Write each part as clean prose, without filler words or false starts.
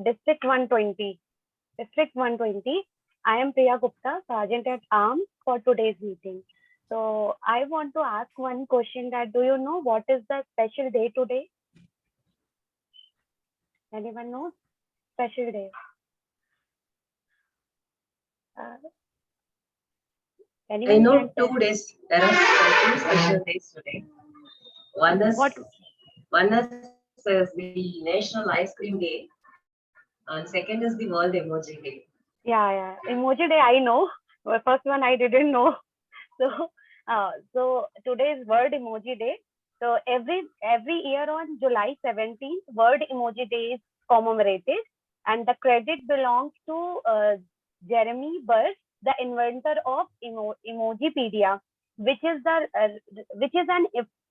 District 120. District 120. I am Priya Gupta, Sergeant at Arms for today's meeting. So I want to ask one question that do you know what is the special day today? Anyone knows? Special day. I know 2 days. There are two special days today. One is the National Ice Cream Day, and second is the World Emoji Day. Yeah. Emoji Day I know. The first one I didn't know. So today is World Emoji Day. So every year on July 17th, World Emoji Day is commemorated, and the credit belongs to Jeremy Burr, the inventor of Emojipedia, which is an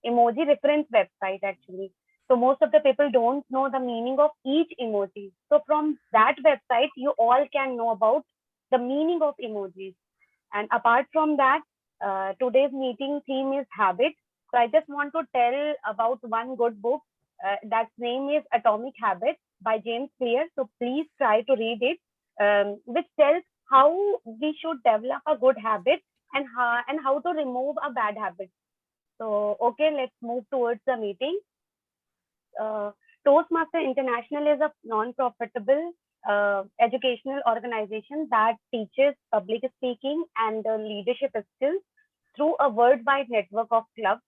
emoji reference website actually. So most of the people don't know the meaning of each emoji. So from that website, you all can know about the meaning of emojis. And apart from that, today's meeting theme is habit. So I just want to tell about one good book. That name is Atomic Habits by James Clear. So please try to read it, which tells how we should develop a good habit and how to remove a bad habit. So, okay, let's move towards the meeting. Toastmaster International is a non-profitable educational organization that teaches public speaking and leadership skills through a worldwide network of clubs.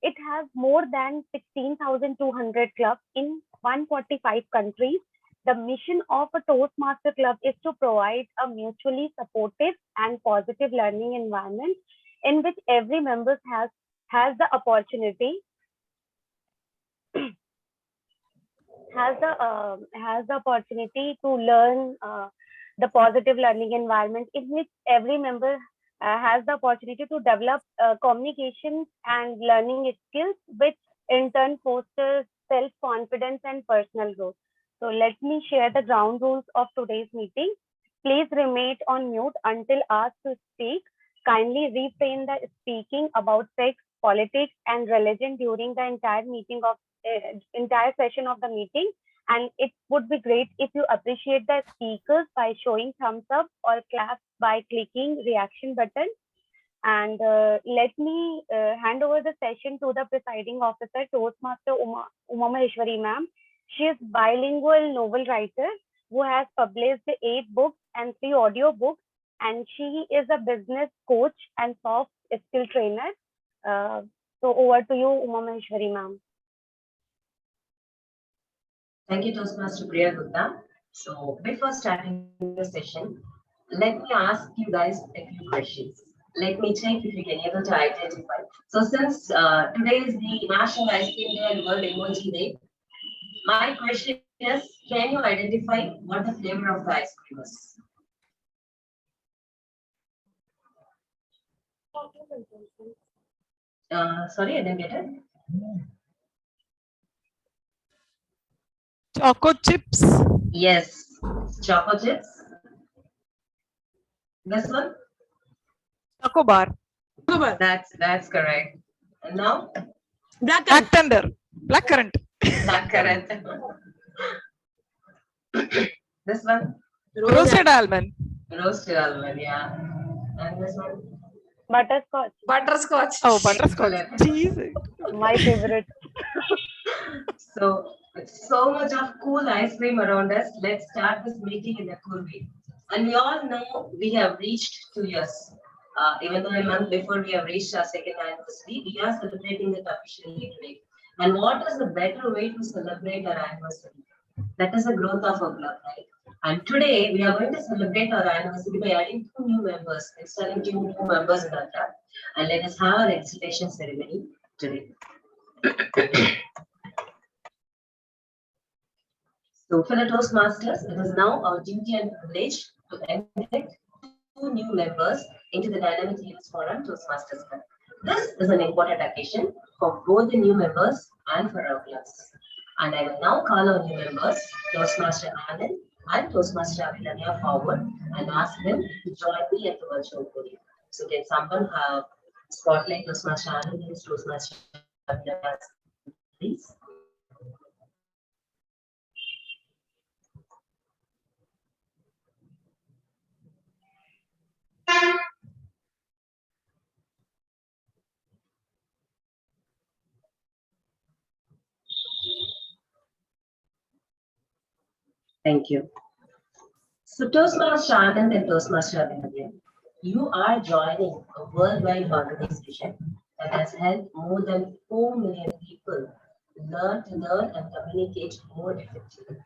It has more than 16,200 clubs in 145 countries. The mission of a Toastmaster club is to provide a mutually supportive and positive learning environment in which every member has the opportunity to learn the positive learning environment in which every member has the opportunity to develop communication and learning skills, which in turn fosters self-confidence and personal growth. So let me share the ground rules of today's meeting. Please remain on mute until asked to speak. Kindly refrain the speaking about sex, politics, and religion during the entire session of the meeting. And it would be great if you appreciate the speakers by showing thumbs up or clap by clicking reaction button. And let me hand over the session to the presiding officer, Toastmaster Uma Maheshwari ma'am. She is bilingual novel writer who has published 8 books and 3 audio books, and she is a business coach and soft skill trainer. So over to you, Uma Maheshwari ma'am. Thank you, Toastmaster Priya Gupta. So before starting the session, let me ask you guys a few questions. Let me check if you can able to identify. So since today is the National Ice Cream Day and World Emoji Day, my question is, can you identify what the flavor of the ice cream is? Sorry, I didn't get it. Choco chips. Yes, choco chips. This one? Choco bar. That's correct. And now? Black thunder. Black currant. Black currant. This one? Roasted almond. Roasted almond, yeah. And this one? Butterscotch. Butterscotch. Oh, butterscotch. Cheese. My favorite. So, with so much of cool ice cream around us, let's start this meeting in a cool way. And we all know we have reached 2 years. Even though a month before we have reached our 2nd anniversary, we are celebrating it officially today. And what is the better way to celebrate our anniversary? That is the growth of our club, right? And today we are going to celebrate our anniversary by adding 2 new members, installing 2 new members in our club. And let us have our excitation ceremony today. So, fellow Toastmasters, it is now our duty and privilege to induct 2 new members into the Dynamic Leaders Forum Toastmasters Club. This is an important occasion for both the new members and for our class. And I will now call our new members, Toastmaster Anand and Toastmaster Aguila, forward and ask them to join me at the virtual podium. So, can someone spotlight Toastmaster Anand and Toastmaster Aguila, please? Thank you. So Toastmaster Anand and Toastmaster Abhinavya, you are joining a worldwide organization that has helped more than 4 million people learn and communicate more effectively.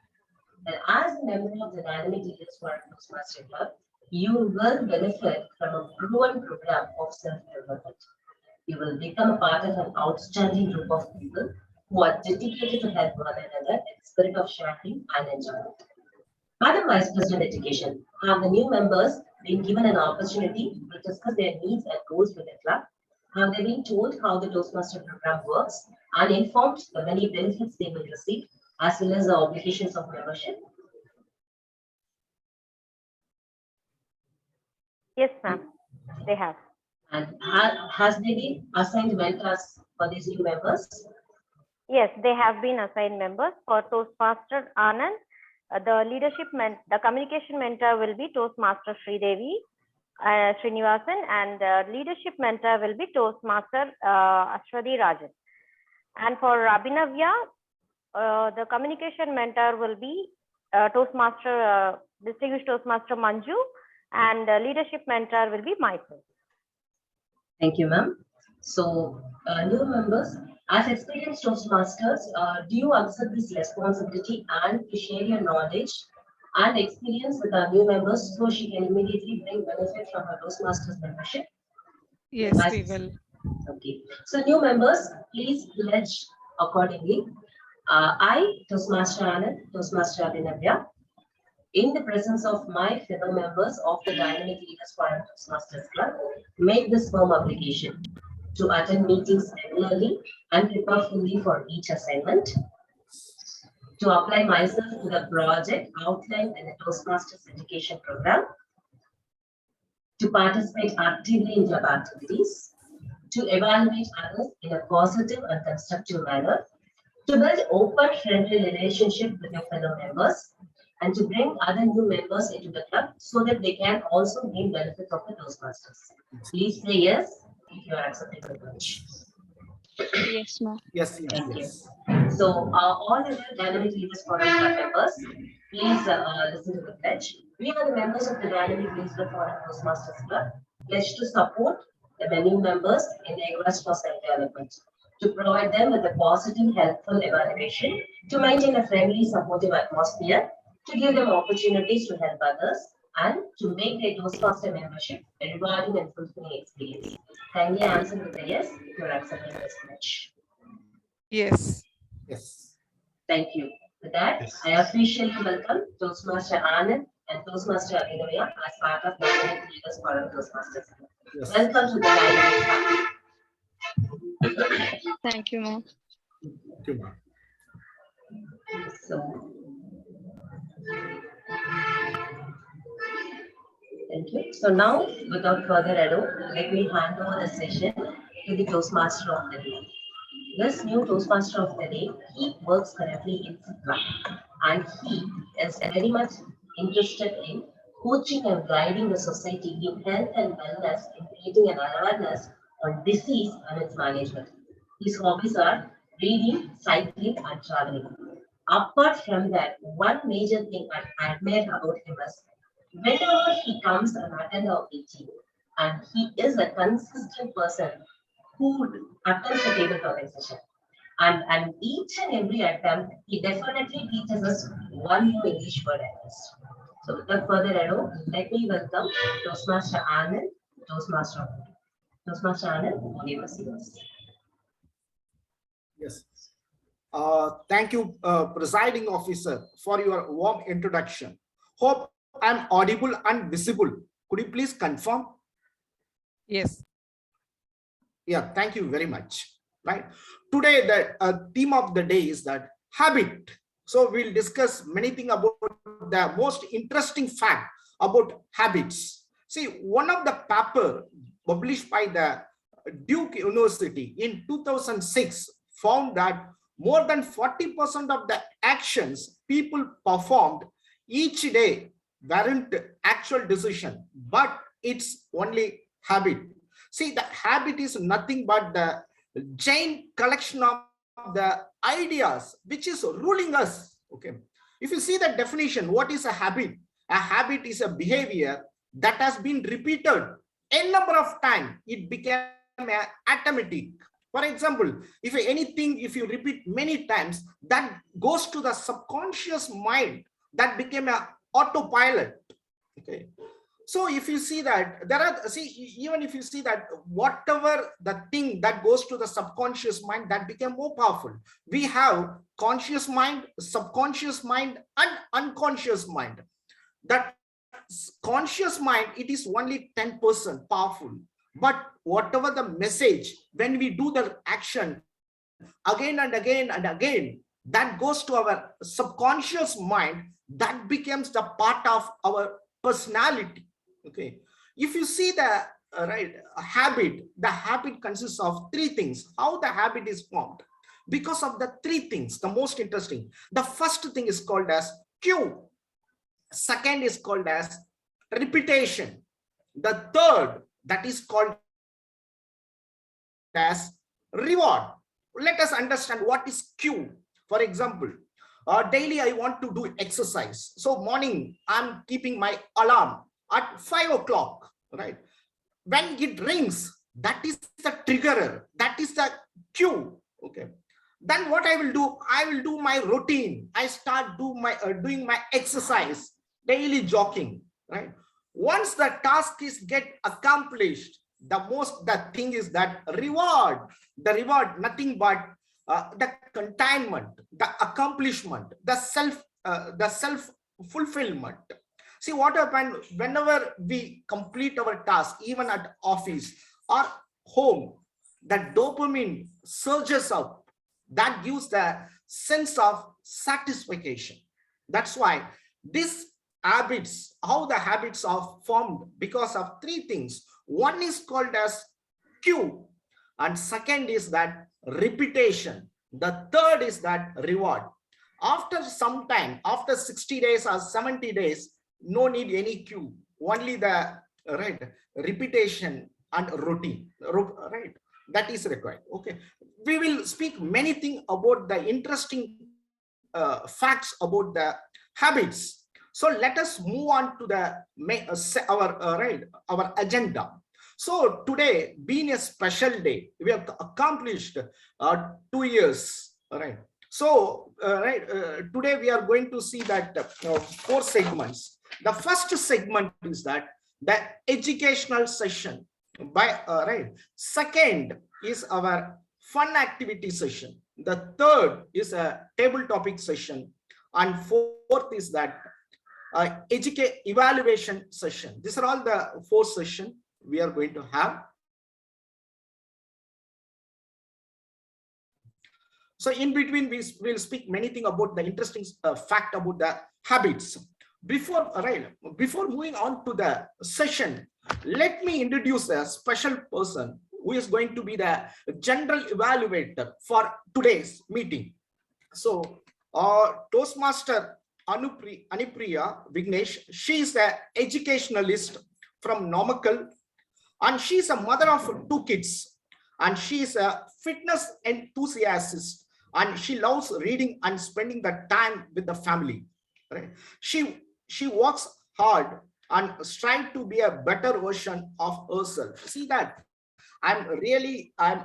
And as a member of the Dynamic Leaders for Toastmaster Club, you will benefit from a proven program of self-development. You will become a part of an outstanding group of people who are dedicated to help one another in the spirit of sharing and enjoyment. Madam Vice President Education, have the new members been given an opportunity to discuss their needs and goals with the club? Have they been told how the Toastmaster program works and informed the many benefits they will receive, as well as the obligations of membership? Yes, ma'am. They have. And has they been assigned mentors for these new members? Yes, they have been assigned members. For Toastmaster Anand, the communication mentor will be Toastmaster Sridevi Srinivasan, and leadership mentor will be Toastmaster Ashwati Rajan. And for Abhinavya, the communication mentor will be Distinguished Toastmaster Manju, and leadership mentor will be myself. Thank you, ma'am. So, new members, as experienced Toastmasters, do you accept this responsibility and to share your knowledge and experience with our new members so she can immediately bring benefit from her Toastmasters membership? Yes, we will. Okay. So, new members, please pledge accordingly. I, Toastmaster Anand, Toastmaster Abhinavya, in the presence of my fellow members of the Dynamic Leaders for Toastmasters Club, make this firm obligation to attend meetings regularly and prepare fully for each assignment, to apply myself to the project outlined in the Toastmasters education program, to participate actively in club activities, to evaluate others in a positive and constructive manner, to build open, friendly relationship with your fellow members, and to bring other new members into the club so that they can also gain benefits of the Toastmasters. Please say yes if you are accepting the pledge. Yes, ma'am. Yes, Thank yes. you. So, all other Dynamic Leaders for club members, please listen to the pledge. We are the members of the Dynamic Leaders for Toastmasters Club, pledge to support the new members in their quest for self-development, to provide them with a positive, helpful evaluation, to maintain a friendly, supportive atmosphere, to give them opportunities to help others, and to make their Toastmaster membership a rewarding and fulfilling experience. Kindly answer with a yes if you are accepting this pledge. Yes. Yes. Thank you. With that, I officially welcome Toastmaster Anand and Toastmaster Abhinavya as part of Dynamic Leaders for Toastmasters. Yes. Welcome to the Dynamic family. Thank you, ma'am. Thank you, ma'am. So, thank you. So now, without further ado, let me hand over the session to the Toastmaster of the day. This new Toastmaster of the day, he works currently in Satya, and he is very much interested in coaching and guiding the society in health and wellness, in creating an awareness on disease and its management. His hobbies are reading, cycling, and traveling. Apart from that, one major thing I admire about him is whenever he comes and attends our meeting, and he is a consistent person who attends the table talking session. And each and every attempt, he definitely teaches us one new English word at least. So without further ado, let me welcome Toastmaster Anand, Toastmaster. Toastmaster Anand, only yours. Yes. Thank you, presiding officer, for your warm introduction. Hope I'm audible and visible. Could you please confirm? Yes. Yeah, thank you very much. Right. Today, the theme of the day is that habit. So we'll discuss many things about the most interesting fact about habits. See, one of the paper published by the Duke University in 2006 found that more than 40% of the actions people performed each day weren't actual decision, but it's only habit. See, the habit is nothing but the giant collection of the ideas which is ruling us. Okay. If you see the definition, what is a habit? A habit is a behavior that has been repeated a number of times. It became automatic. For example, if anything, if you repeat many times, that goes to the subconscious mind, that became a autopilot. Okay. So if you see that there are, even if you see that whatever the thing that goes to the subconscious mind, that became more powerful. We have conscious mind, subconscious mind, and unconscious mind. That conscious mind, it is only 10% powerful. But whatever the message, when we do the action again and again and again, that goes to our subconscious mind, that becomes the part of our personality. Okay, if you see the habit, the habit consists of three things. How the habit is formed? Because of the three things, the most interesting. The first thing is called as cue. Second is called as repetition. The third, that is called as reward. Let us understand what is cue. For example, daily I want to do exercise. So morning, I'm keeping my alarm at 5 o'clock, right? When it rings, that is the triggerer, that is the cue. Okay. Then what I will do? I will do my routine. I start doing my exercise, daily jogging, right? Once the task is get accomplished, the thing is that reward. The reward, nothing but the containment, the accomplishment, the self fulfillment. See what happened whenever we complete our task, even at office or home, the dopamine surges up. That gives the sense of satisfaction. That's why these habits, how the habits are formed, because of three things. One is called as cue, and second is that repetition. The third is that reward. After some time, after 60 days or 70 days, no need any cue, only the repetition and routine, right? That is required. Okay, we will speak many things about the interesting facts about the habits. So let us move on to the our agenda. So today, being a special day, we have accomplished 2 years. Right. So today we are going to see that 4 segments. The first segment is that the educational session. Second is our fun activity session. The third is a table topic session, and fourth is that evaluation session. These are all the 4 sessions we are going to have. So in between, we will speak many things about the interesting fact about the habits. Before moving on to the session, let me introduce a special person who is going to be the general evaluator for today's meeting. So Toastmaster Anupriya Vignesh, she is an educationalist from Namakkal, and she is a mother of 2 kids, and she is a fitness enthusiast, and she loves reading and spending the time with the family. Right? She works hard and strives to be a better version of herself. See that? I'm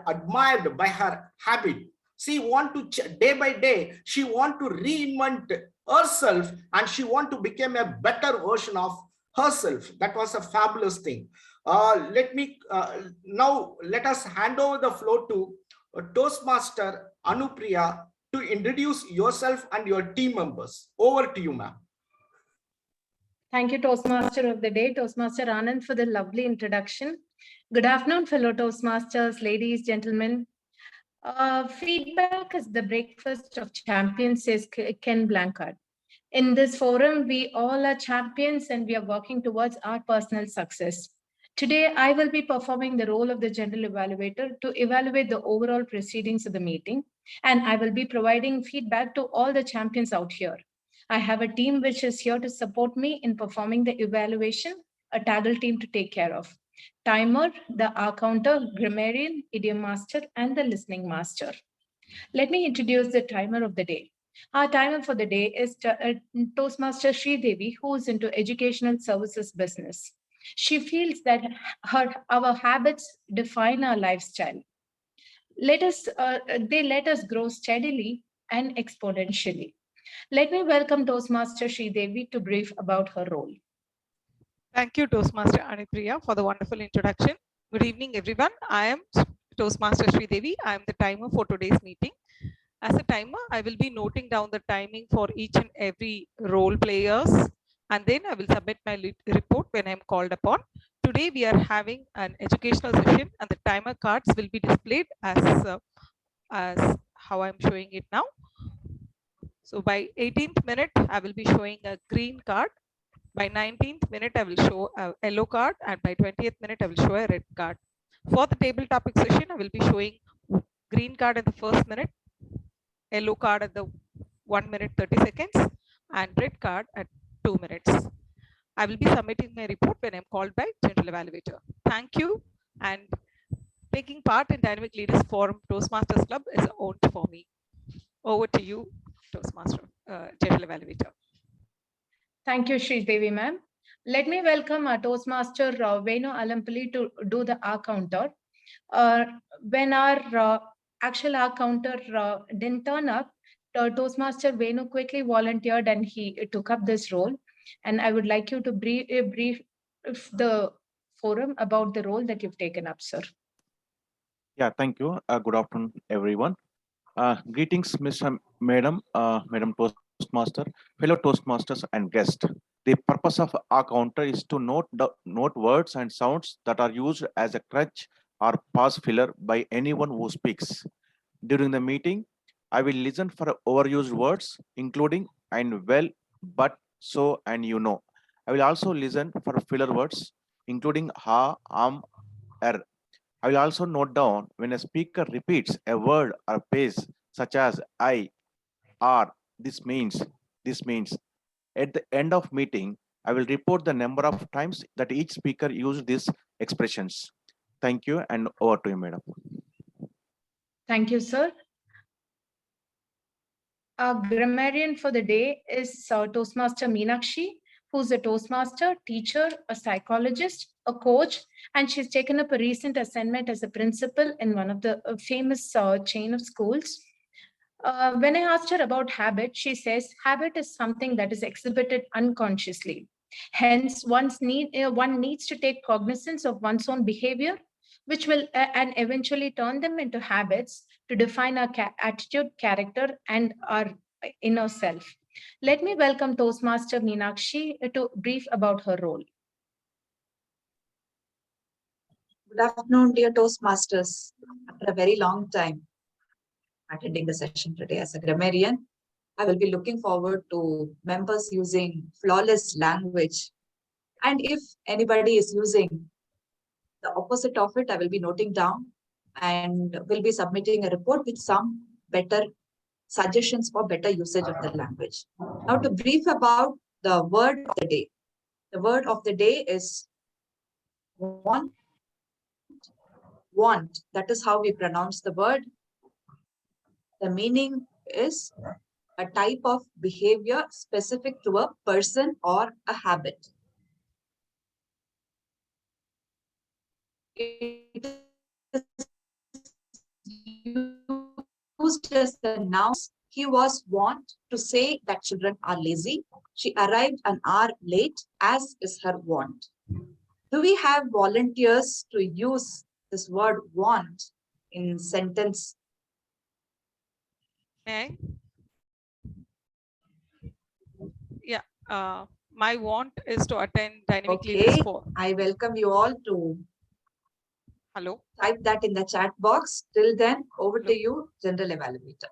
admired by her habit. She want to day by day, she want to reinvent herself, and she want to become a better version of herself. That was a fabulous thing. Now let us hand over the floor to Toastmaster Anupriya to introduce yourself and your team members. Over to you, ma'am. Thank you, Toastmaster of the day, Toastmaster Anand, for the lovely introduction. Good afternoon, fellow Toastmasters, ladies, gentlemen. Feedback is the breakfast of champions, says Ken Blanchard. In this forum, we all are champions and we are working towards our personal success. Today, I will be performing the role of the general evaluator to evaluate the overall proceedings of the meeting, and I will be providing feedback to all the champions out here. I have a team which is here to support me in performing the evaluation, a taggle team to take care of. Timer, the R counter, grammarian, idiom master, and the listening master. Let me introduce the timer of the day. Our timer for the day is Toastmaster Devi, who is into educational services business. She feels that our habits define our lifestyle. They let us grow steadily and exponentially. Let me welcome Toastmaster Devi to brief about her role. Thank you, Toastmaster Anipriya, for the wonderful introduction. Good evening, everyone. I am Toastmaster Devi. I am the timer for today's meeting. As a timer, I will be noting down the timing for each and every role players, and then I will submit my report when I am called upon. Today, we are having an educational session, and the timer cards will be displayed as how I'm showing it now. So by 18th minute, I will be showing a green card. By 19th minute, I will show a yellow card, and by 20th minute, I will show a red card. For the table topic session, I will be showing green card in the first minute, yellow card at the 1 minute 30 seconds, and red card at 2 minutes. I will be submitting my report when I'm called by General Evaluator. Thank you, and taking part in Dynamic Leaders Forum Toastmasters Club is an honor for me. Over to you, Toastmaster, General Evaluator. Thank you, Devi ma'am. Let me welcome our Toastmaster Venu Alampalli to do the R counter. When our actual R counter didn't turn up, Toastmaster Venu quickly volunteered and he took up this role. And I would like you to brief the forum about the role that you've taken up, sir. Yeah, thank you. Good afternoon, everyone. Greetings, Madam Toastmaster, fellow Toastmasters and guests. The purpose of our counter is to note words and sounds that are used as a crutch or pause filler by anyone who speaks. During the meeting, I will listen for overused words, including and well, but, so, and you know. I will also listen for filler words, including ha, er. I will also note down when a speaker repeats a word or phrase such as I, or this means. At the end of meeting, I will report the number of times that each speaker used these expressions. Thank you, and over to you, madam. Thank you, sir. Our grammarian for the day is Toastmaster Meenakshi, who's a Toastmaster, teacher, a psychologist, a coach, and she's taken up a recent assignment as a principal in one of the famous chain of schools. When I asked her about habit, she says habit is something that is exhibited unconsciously. Hence, one needs to take cognizance of one's own behavior, which will and eventually turn them into habits to define our attitude, character, and our inner self. Let me welcome Toastmaster Meenakshi to brief about her role. Good afternoon, dear Toastmasters. After a very long time attending the session today as a grammarian, I will be looking forward to members using flawless language. And if anybody is using the opposite of it, I will be noting down and will be submitting a report with some better suggestions for better usage of the language. Now to brief about the word of the day. The word of the day is want. Want. That is how we pronounce the word. The meaning is a type of behavior specific to a person or a habit. It is used as a noun. He was wont to say that children are lazy. She arrived an hour late, as is her wont. Do we have volunteers to use this word want in sentence? May I? Yeah, my want is to attend Dynamic Leaders Forum. I welcome you all to type that in the chat box. Till then, over to you, General Evaluator.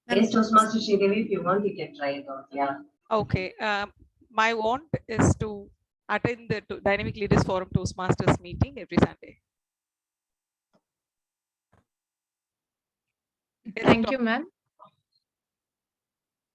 Yes, Toastmaster Sridevi, if you want, you can try it out. Yeah. Okay. My want is to attend the Dynamic Leaders Forum Toastmasters meeting every Sunday. Thank you, ma'am.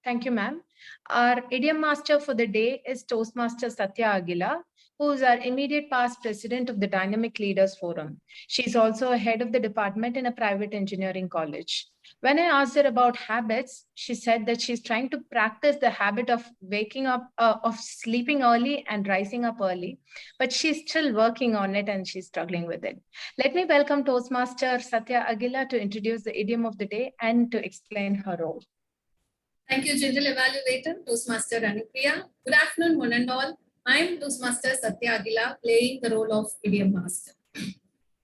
Thank you, ma'am. Our idiom master for the day is Toastmaster Satya Aguila, who is our immediate past president of the Dynamic Leaders Forum. She's also a head of the department in a private engineering college. When I asked her about habits, she said that she's trying to practice the habit of waking up, of sleeping early and rising up early, but she's still working on it and she's struggling with it. Let me welcome Toastmaster Satya Aguila to introduce the idiom of the day and to explain her role. Thank you, General Evaluator, Toastmaster Anupriya. Good afternoon, one and all. I'm Toastmaster Satya Aguila, playing the role of Idiom Master.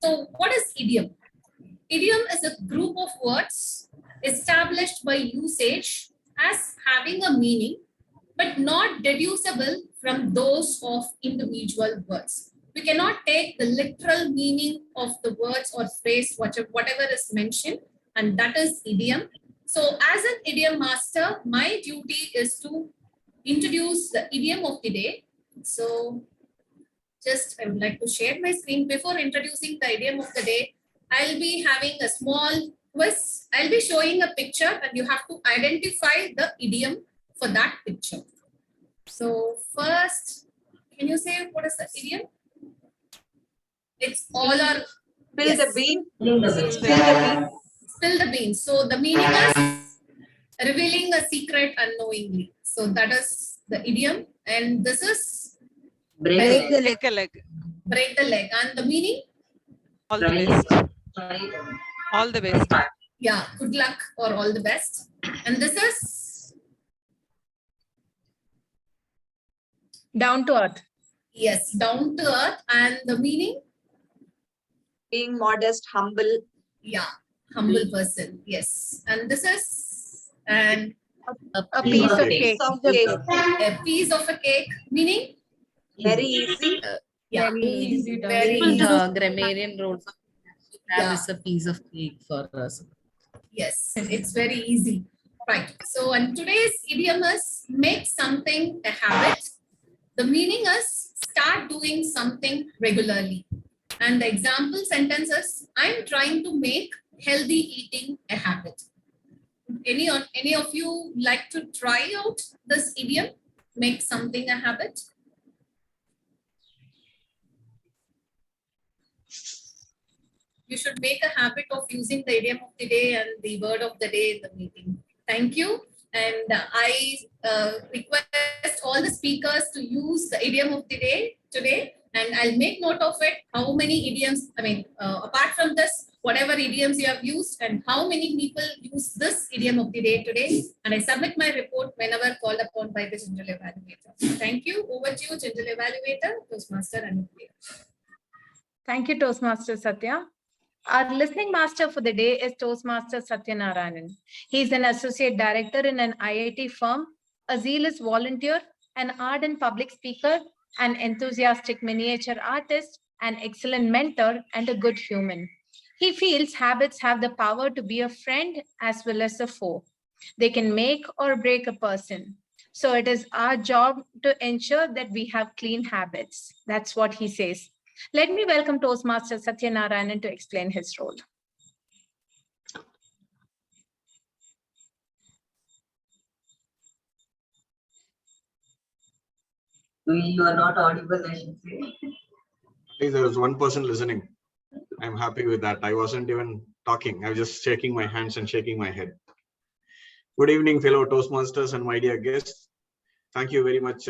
So, what is idiom? Idiom is a group of words established by usage as having a meaning, but not deducible from those of individual words. We cannot take the literal meaning of the words or phrase, whatever is mentioned, and that is idiom. So as an idiom master, my duty is to introduce the idiom of the day. So just I would like to share my screen. Before introducing the idiom of the day, I'll be having a small quiz. I'll be showing a picture and you have to identify the idiom for that picture. So first, can you say what is the idiom? It's all our... Spill the bean. Spill the Spill the bean. Spill the beans. So the meaning is revealing a secret unknowingly. So that is the idiom. And this is break the Break a leg. break the leg. And the meaning? All the best. leg. All the best. Yeah, good luck or all the best. And this is? Down to earth. Yes, down to earth. And the meaning? Being modest, humble. Yeah, humble person. Yes. And this is? And A piece of cake. Piece of cake. a piece of a cake. Meaning? Very easy. Yeah, Very easy. very grammarian rules Yeah. is a piece of cake for us. Yes, it's very easy. Right. So, and today's idiom is make something a habit. The meaning is start doing something regularly. And the example sentence is I'm trying to make healthy eating a habit. Any of you like to try out this idiom? Make something a habit? You should make a habit of using the idiom of the day and the word of the day in the meeting. Thank you. And I request all the speakers to use the idiom of the day today. And I'll make note of it, how many idioms, apart from this, whatever idioms you have used and how many people use this idiom of the day today. And I submit my report whenever called upon by the General Evaluator. Thank you. Over to you, General Evaluator, Toastmaster Anupriya. Thank you, Toastmaster Satya. Our listening master for the day is Toastmaster Satyanaran. He's an associate director in an IIT firm, a zealous volunteer, an ardent public speaker, an enthusiastic miniature artist, an excellent mentor, and a good human. He feels habits have the power to be a friend as well as a foe. They can make or break a person. So it is our job to ensure that we have clean habits. That's what he says. Let me welcome Toastmaster Satyanaran to explain his role. You are not audible, I should say. At least there was one person listening. I'm happy with that. I wasn't even talking. I was just shaking my hands and shaking my head. Good evening, fellow Toastmasters and my dear guests. Thank you very much,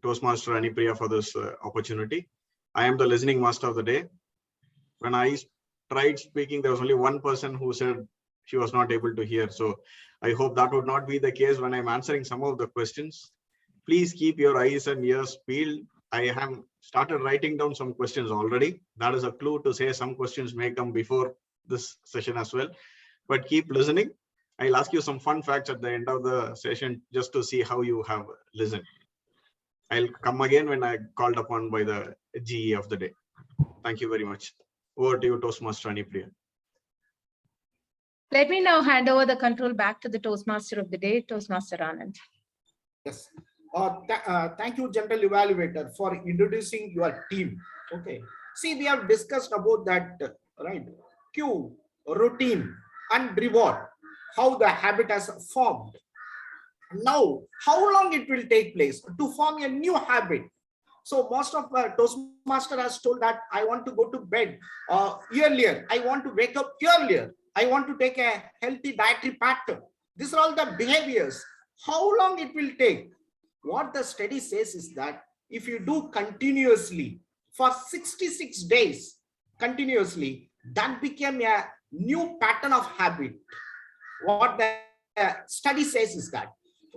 Toastmaster Anupriya, for this opportunity. I am the listening master of the day. When I tried speaking, there was only one person who said she was not able to hear. So I hope that would not be the case when I'm answering some of the questions. Please keep your eyes and ears peeled. I have started writing down some questions already. That is a clue to say some questions may come before this session as well. But keep listening. I'll ask you some fun facts at the end of the session just to see how you have listened. I'll come again when I called upon by the GE of the day. Thank you very much. Over to you, Toastmaster Anupriya. Let me now hand over the control back to the Toastmaster of the day, Toastmaster Anand. Yes. Thank you, General Evaluator, for introducing your team. Okay. See, we have discussed about that, right? Cue, routine, and reward. how the habit has formed. Now, how long it will take place to form a new habit? So most of Toastmaster has told that I want to go to bed earlier. I want to wake up earlier. I want to take a healthy dietary pattern. These are all the behaviors. How long it will take? What the study says is that if you do continuously for 66 days, continuously, that became a new pattern of habit. What the study says is that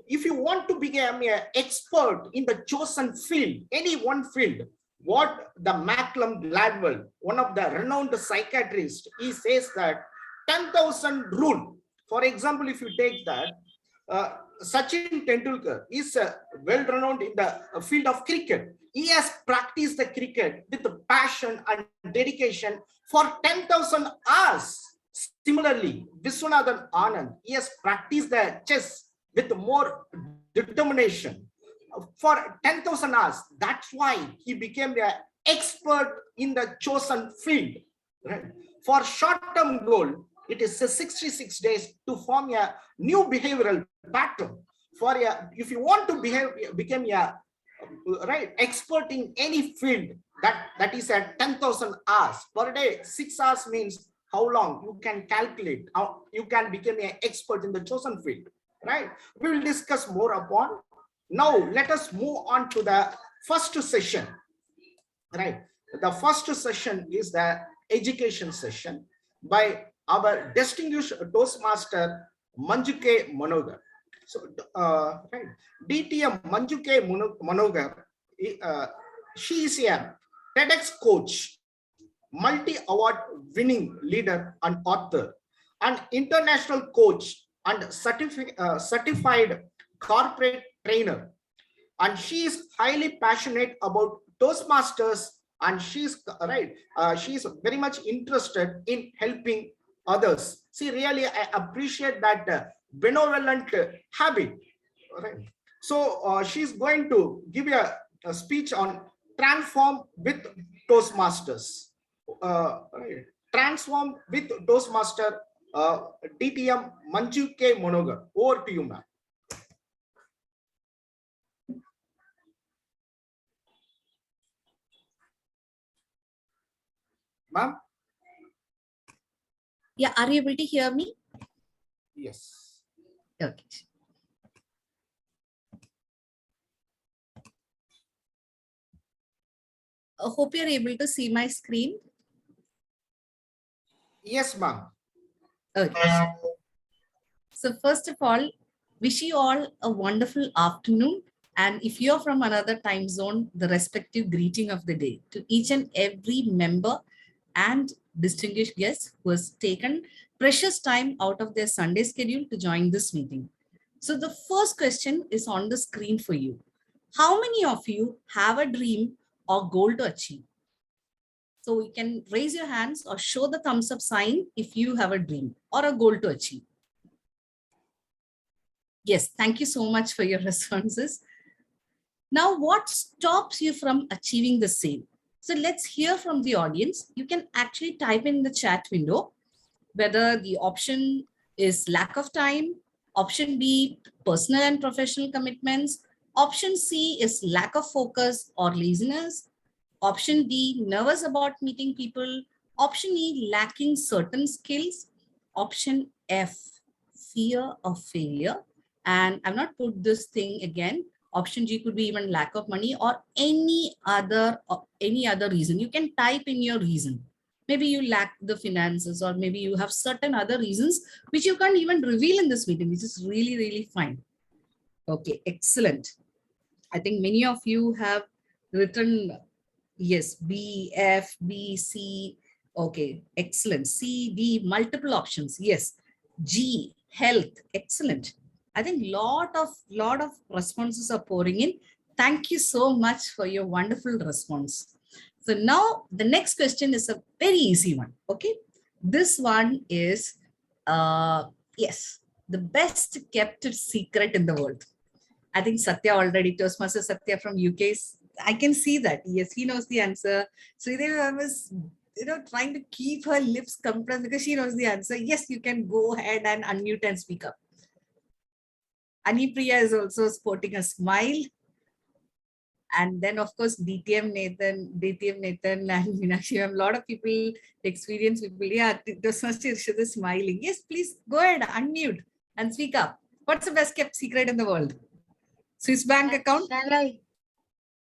if you want to become an expert in the chosen field, any one field, what the Malcolm Gladwell, one of the renowned psychiatrists, he says that 10,000 rule. For example, if you take that, Sachin Tendulkar is well-renowned in the field of cricket. He has practiced the cricket with passion and dedication for 10,000 hours. Similarly, Viswanathan Anand, he has practiced the chess with more determination for 10,000 hours. That's why he became an expert in the chosen field. Right? For short-term goal, it is 66 days to form a new behavioral pattern. For if you want to become a expert in any field, that is at 10,000 hours per day. 6 hours means how long you can calculate. How you can become an expert in the chosen field. Right? We will discuss more upon. Now let us move on to the first session. Right? The first session is the education session by our distinguished Toastmaster Manju K. Manohar. So, right, DTM Manju K. Manohar, she is a TEDx coach, multi-award winning leader and author, an international coach and certified corporate trainer. And she is highly passionate about Toastmasters, and she's she's very much interested in helping others. See, really, I appreciate that benevolent habit. Right? So she's going to give you a speech on transform with Toastmasters. Right. Transform with Toastmaster, DTM Manju K. Manohar. Over to you, ma'am. Ma'am? Yeah, are you able to hear me? Yes. Okay. I hope you're able to see my screen. Yes, ma'am. Okay. So first of all, wish you all a wonderful afternoon. And if you're from another time zone, the respective greeting of the day to each and every member and distinguished guest who has taken precious time out of their Sunday schedule to join this meeting. So the first question is on the screen for you. How many of you have a dream or goal to achieve? So you can raise your hands or show the thumbs up sign if you have a dream or a goal to achieve. Yes, thank you so much for your responses. Now, what stops you from achieving the same? So let's hear from the audience. You can actually type in the chat window whether the option is lack of time, option B, personal and professional commitments, option C is lack of focus or laziness, option D, nervous about meeting people, option E, lacking certain skills, option F, fear of failure. And I've not put this thing again. Option G could be even lack of money or any other reason. You can type in your reason. Maybe you lack the finances, or maybe you have certain other reasons which you can't even reveal in this meeting, which is really, really fine. Okay, excellent. I think many of you have written, yes, B, F, B, C. Okay, excellent. C, D, multiple options. Yes. G, health. Excellent. I think lot of responses are pouring in. Thank you so much for your wonderful response. So now the next question is a very easy one. Okay. This one is, yes, the best kept secret in the world. I think Satya already, Toastmaster Satya from UK, I can see that. Yes, he knows the answer. So trying to keep her lips compressed because she knows the answer. Yes, you can go ahead and unmute and speak up. Anipriya is also sporting a smile. And then, of course, DTM Nathan and Meenakshi. A lot of people, experienced people. Yeah, Toastmaster Irshad is smiling. Yes, please go ahead, unmute and speak up. What's the best kept secret in the world? Swiss bank account? Shall I?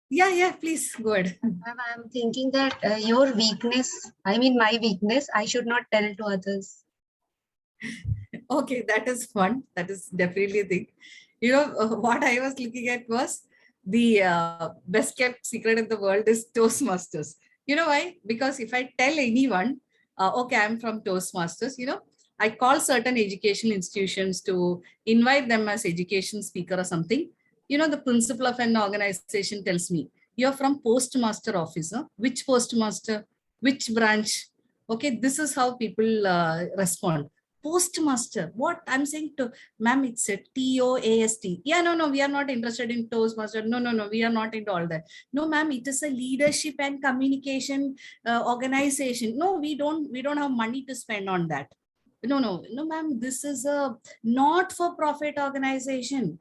Yeah, please go ahead. I'm thinking that your weakness, my weakness, I should not tell to others. Okay, that is fun. That is definitely a thing. What I was looking at was the best kept secret in the world is Toastmasters. You know why? Because if I tell anyone, okay, I'm from Toastmasters, I call certain educational institutions to invite them as education speaker or something. The principal of an organization tells me, you're from Postmaster office. Huh? Which Postmaster? Which branch? Okay, this is how people respond. Postmaster, what I'm saying to ma'am, it's a TOAST. Yeah, no, we are not interested in Toastmaster. No, we are not into all that. No, ma'am, it is a leadership and communication organization. No, we don't have money to spend on that. No, ma'am, this is a not-for-profit organization.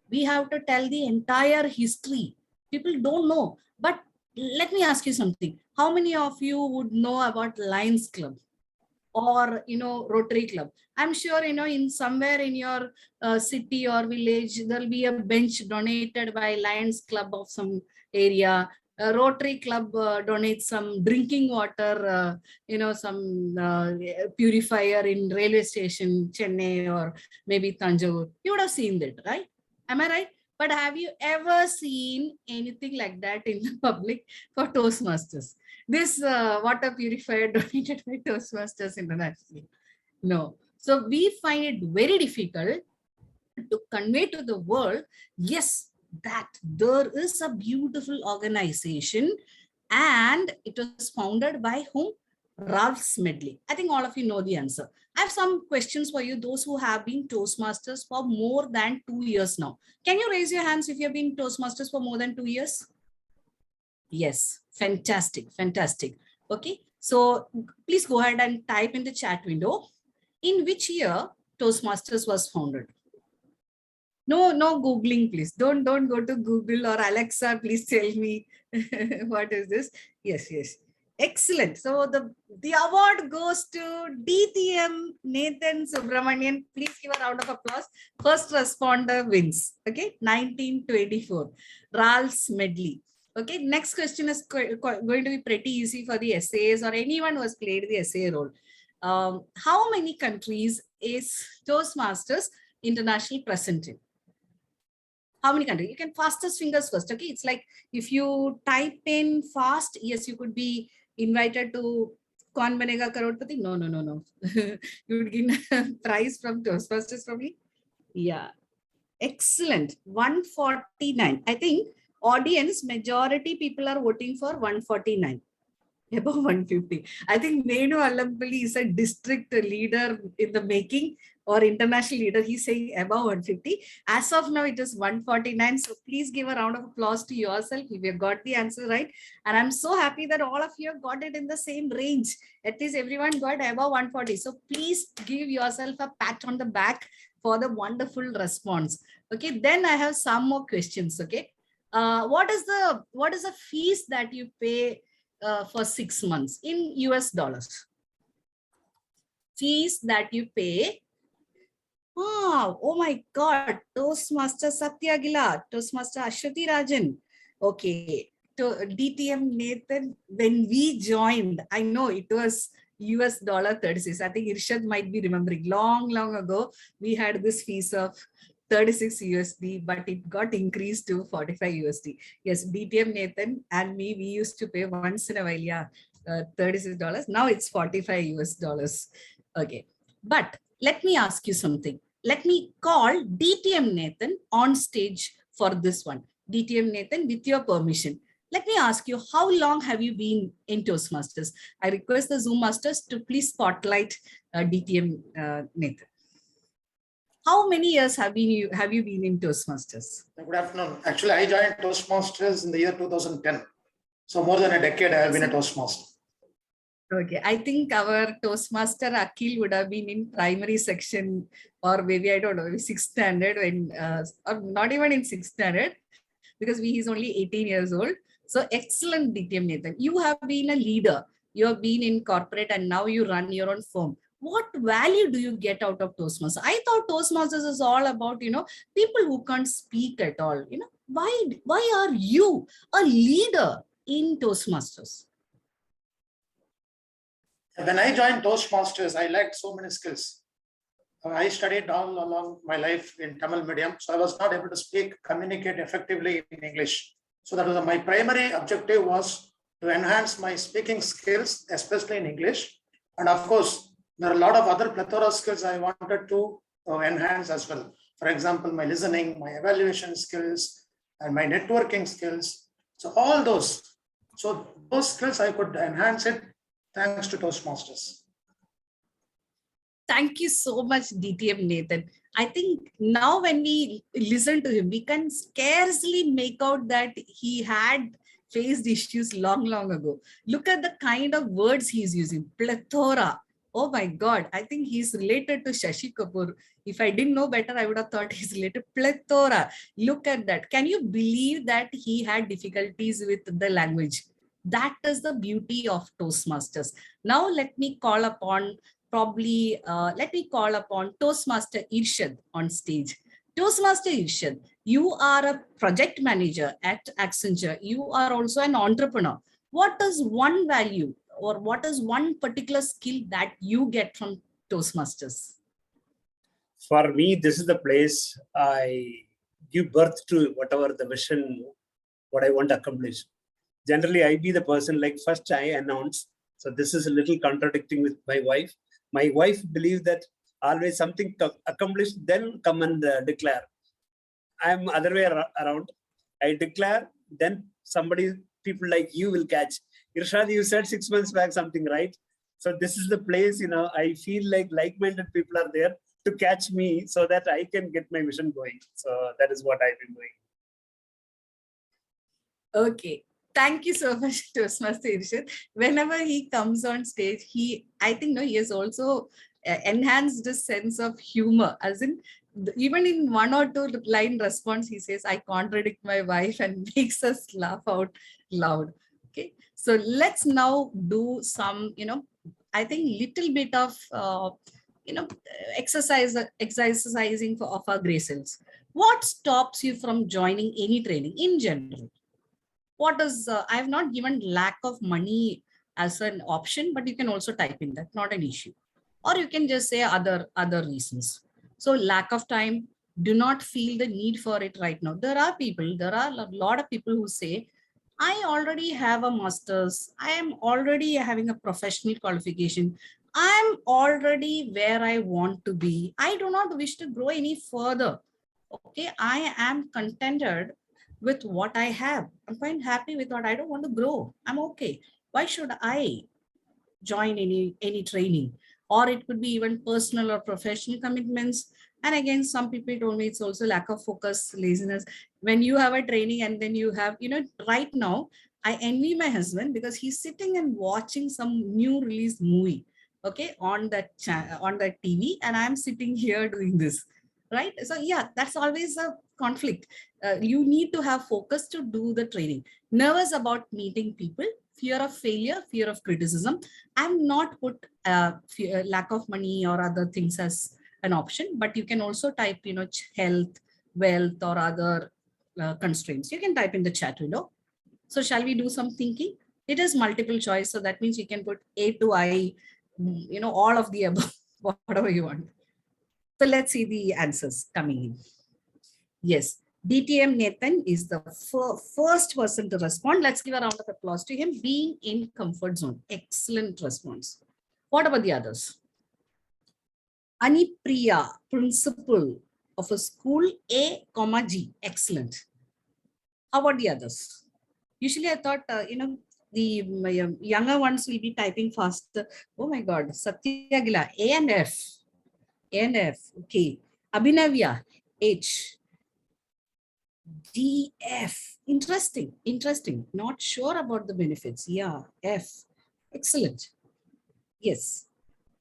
We have to tell the entire history. People don't know. But let me ask you something. How many of you would know about Lions Club? Or Rotary Club? I'm sure in somewhere in your city or village there'll be a bench donated by Lions Club of some area. Rotary Club donates some drinking water, some purifier in railway station Chennai or maybe Tanjore. You would have seen that, right? Am I right? But have you ever seen anything like that in the public for Toastmasters? This water purifier donated by Toastmasters internationally? No. So we find it very difficult to convey to the world, yes, that there is a beautiful organization and it was founded by whom? Ralph Smedley. I think all of you know the answer. I have some questions for you, those who have been Toastmasters for more than 2 years now. Can you raise your hands if you have been Toastmasters for more than 2 years? Yes, fantastic. Okay, so please go ahead and type in the chat window, in which year Toastmasters was founded. No Googling, please. Don't go to Google or Alexa, please tell me what is this. Yes. Excellent. So the award goes to DTM Nathan Subramanian. Please give a round of applause. First responder wins. Okay, 1924. Ralph Smedley. Okay, next question is going to be pretty easy for the essays or anyone who has played the essay role. How many countries is Toastmasters International present in? How many countries? You can fastest fingers first. Okay, it's like if you type in fast, yes, you could be invited to Kaun Banega Crorepati. No. You would get a prize from Toastmasters probably. Yeah, excellent. 149. I think audience majority people are voting for 149. Above 150. I think Nenu Allampalli is a district leader in the making or international leader. He's saying above 150. As of now, it is 149. So please give a round of applause to yourself if you got the answer right. And I'm so happy that all of you have got it in the same range. At least everyone got above 140. So please give yourself a pat on the back for the wonderful response. Okay, then I have some more questions. Okay, what is the fees that you pay for 6 months in US dollars? Fees that you pay. Oh my God, Toastmaster Satya, Aguila, Toastmaster Ashwati Rajan. Okay, to DTM Nathan, when we joined, I know it was US dollar 36. I think Irshad might be remembering long ago, we had this fees of 36 USD, but it got increased to 45 USD. Yes, DTM Nathan and me, we used to pay once in a while, yeah, $36. Now it's 45 US dollars. Okay, but let me ask you something. Let me call DTM Nathan on stage for this one. DTM Nathan, with your permission, let me ask you, how long have you been in Toastmasters? I request the Zoom masters to please spotlight DTM Nathan. How many years have you been in Toastmasters? Good afternoon. Actually, I joined Toastmasters in the year 2010. So more than a decade I have been a Toastmaster. Okay, I think our Toastmaster Akhil would have been in primary section, or maybe I don't know, sixth standard when, or not even in sixth standard, because he's only 18 years old. So excellent, DTM Nathan. You have been a leader. You have been in corporate and now you run your own firm. What value do you get out of Toastmasters? I thought Toastmasters is all about, people who can't speak at all. Why are you a leader in Toastmasters? When I joined Toastmasters, I lacked so many skills. I studied all along my life in Tamil medium, so I was not able to communicate effectively in English. So that was my primary objective, was to enhance my speaking skills, especially in English. And of course, there are a lot of other plethora of skills I wanted to enhance as well. For example, my listening, my evaluation skills, and my networking skills. So all those skills I could enhance it thanks to Toastmasters. Thank you so much, DTM Nathan. I think now when we listen to him, we can scarcely make out that he had faced issues long ago. Look at the kind of words he's using. Plethora. Oh my God. I think he's related to Shashi Kapoor. If I didn't know better, I would have thought he's related. Plethora. Look at that. Can you believe that he had difficulties with the language? That is the beauty of Toastmasters. Now let me call upon Toastmaster Irshad on stage. Toastmaster Irshad, you are a project manager at Accenture. You are also an entrepreneur. What is one value or what is one particular skill that you get from Toastmasters? For me, this is the place I give birth to whatever the vision, what I want to accomplish. Generally, I be the person like first I announce. So this is a little contradicting with my wife. My wife believes that always something accomplished, then come and declare. I'm other way around. I declare, then people like you will catch. Irshad, you said 6 months back something, right? So this is the place, I feel like-minded people are there to catch me so that I can get my vision going. So that is what I've been doing. Okay. Thank you so much, Toastmaster Irshad. Whenever he comes on stage, he has also enhanced the sense of humor. As in, even in 1 or 2 line response, he says, I contradict my wife, and makes us laugh out loud. Okay. So let's now do some, I think little bit of, exercising of our grace cells. What stops you from joining any training in general? What is, I have not given lack of money as an option, but you can also type in that, not an issue. Or you can just say other reasons. So lack of time, do not feel the need for it right now. There are a lot of people who say, I already have a master's. I am already having a professional qualification. I'm already where I want to be. I do not wish to grow any further. Okay, I am contented with what I have. I'm quite happy with what I don't want to grow. I'm okay. Why should I join any training? Or it could be even personal or professional commitments. And again, some people told me it's also lack of focus, laziness. When you have a training and then you have, right now, I envy my husband because he's sitting and watching some new release movie, okay, on that TV, and I'm sitting here doing this, right? So yeah, that's always a conflict. You need to have focus to do the training. Nervous about meeting people, fear of failure, fear of criticism. I'm not put lack of money or other things as an option, but you can also type, health, wealth, or other constraints. You can type in the chat window. So shall we do some thinking? It is multiple choice. So that means you can put A to I, all of the above, whatever you want. So let's see the answers coming in. Yes, DTM Nathan is the first person to respond. Let's give a round of applause to him. Being in comfort zone. Excellent response. What about the others? Anipriya, principal of a school A, G. Excellent. How about the others? Usually I thought, the younger ones will be typing faster. Oh my God. Satya, Aguila, A and F. A and F. Okay. Abhinavya, H. D, F. Interesting. Not sure about the benefits. Yeah, F. Excellent. Yes.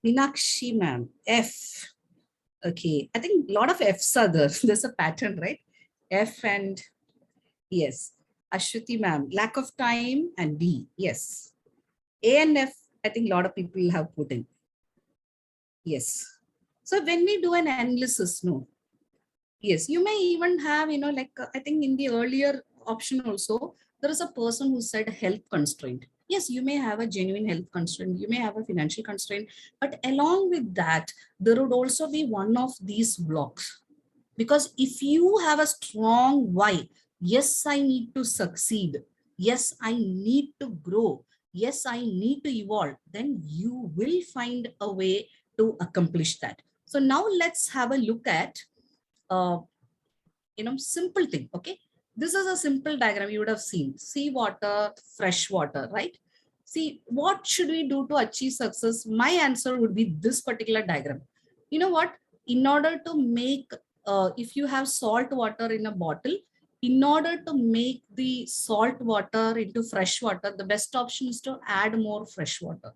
Meenakshi ma'am, F. Okay, I think a lot of F's are there. There's a pattern, right? F and yes. Ashwati ma'am, lack of time and B. Yes. A and F, I think a lot of people have put in. Yes. So when we do an analysis, no. Yes, you may even have, like I think in the earlier option also, there is a person who said health constraint. Yes, you may have a genuine health constraint, you may have a financial constraint, but along with that, there would also be one of these blocks. Because if you have a strong why, yes, I need to succeed, yes, I need to grow, yes, I need to evolve, then you will find a way to accomplish that. So now let's have a look at simple thing. Okay, this is a simple diagram you would have seen. Sea water, fresh water, right? See, what should we do to achieve success? My answer would be this particular diagram. You know what? In order to make, if you have salt water in a bottle, in order to make the salt water into fresh water, the best option is to add more fresh water.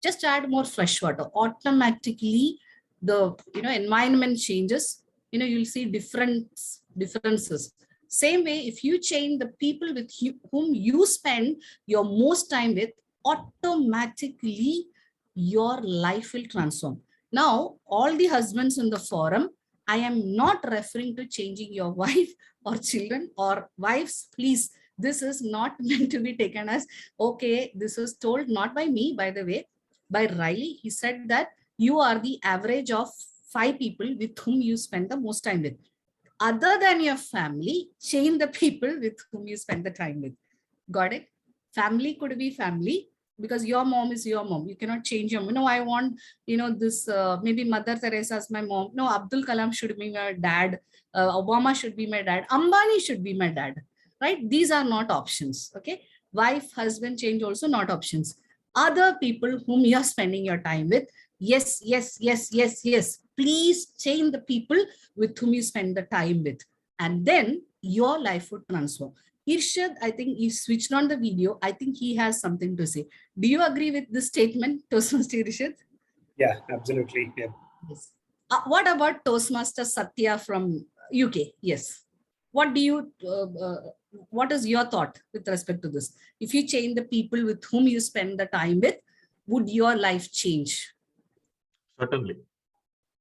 Just add more fresh water. Automatically, the environment changes. You'll see differences. Same way, if you change the people with whom you spend your most time with, automatically your life will transform. Now, all the husbands in the forum, I am not referring to changing your wife or children or wives. Please, this is not meant to be taken as, okay, this was told not by me, by the way, by Riley. He said that you are the average of 5 people with whom you spend the most time with. Other than your family, change the people with whom you spend the time with. Got it? Family could be family because your mom is your mom. You cannot change your mom. No, I want, this, maybe Mother Teresa as my mom. No, Abdul Kalam should be my dad. Obama should be my dad. Ambani should be my dad. Right? These are not options. Okay. Wife, husband change also not options. Other people whom you are spending your time with. Yes, yes, yes, yes, yes. Please change the people with whom you spend the time with. And then your life would transform. Irshad, I think you switched on the video. I think he has something to say. Do you agree with this statement, Toastmaster Irshad? Yeah, absolutely. Yeah. Yes. What about Toastmaster Satya from UK? Yes. What do you, what is your thought with respect to this? If you change the people with whom you spend the time with, would your life change? Certainly.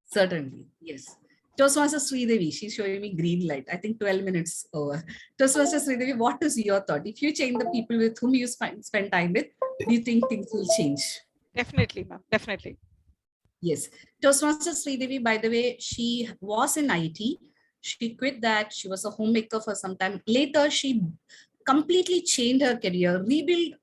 Certainly, yes. Toastmaster Sridevi, she's showing me green light. I think 12 minutes over. Toastmaster Sridevi, what is your thought? If you change the people with whom you spend time with, do you think things will change? Definitely, ma'am. Definitely. Yes. Toastmaster Sridevi, by the way, she was in IT. She quit that. She was a homemaker for some time. Later, she completely changed her career, rebuilt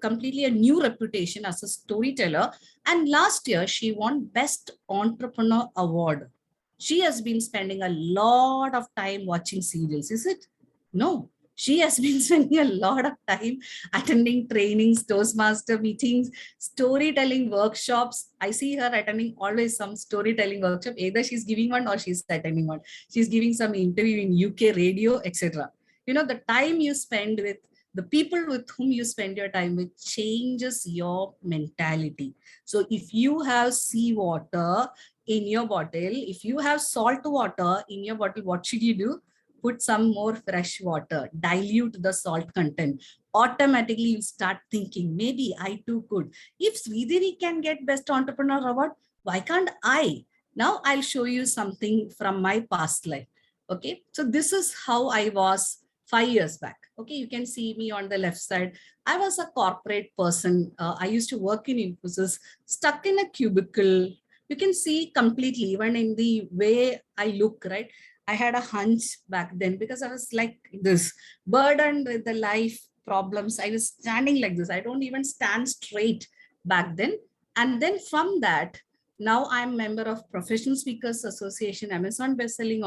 completely a new reputation as a storyteller. And last year, she won Best Entrepreneur Award. She has been spending a lot of time watching serials, is it? No. She has been spending a lot of time attending trainings, Toastmaster meetings, storytelling workshops. I see her attending always some storytelling workshop. Either she's giving one or she's attending one. She's giving some interview in UK radio, etc. The time you spend with the people with whom you spend your time with changes your mentality. So if you have seawater in your bottle, if you have salt water in your bottle, what should you do? Put some more fresh water, dilute the salt content. Automatically you start thinking, maybe I too could. If Sridevi can get Best Entrepreneur Award, why can't I? Now I'll show you something from my past life. Okay, so this is how I was 5 years back. Okay, you can see me on the left side. I was a corporate person. I used to work in Infosys, stuck in a cubicle. You can see completely, even in the way I look, right? I had a hunch back then because I was like this, burdened with the life problems. I was standing like this. I don't even stand straight back then. And then from that, now I'm a member of Professional Speakers Association, Amazon bestselling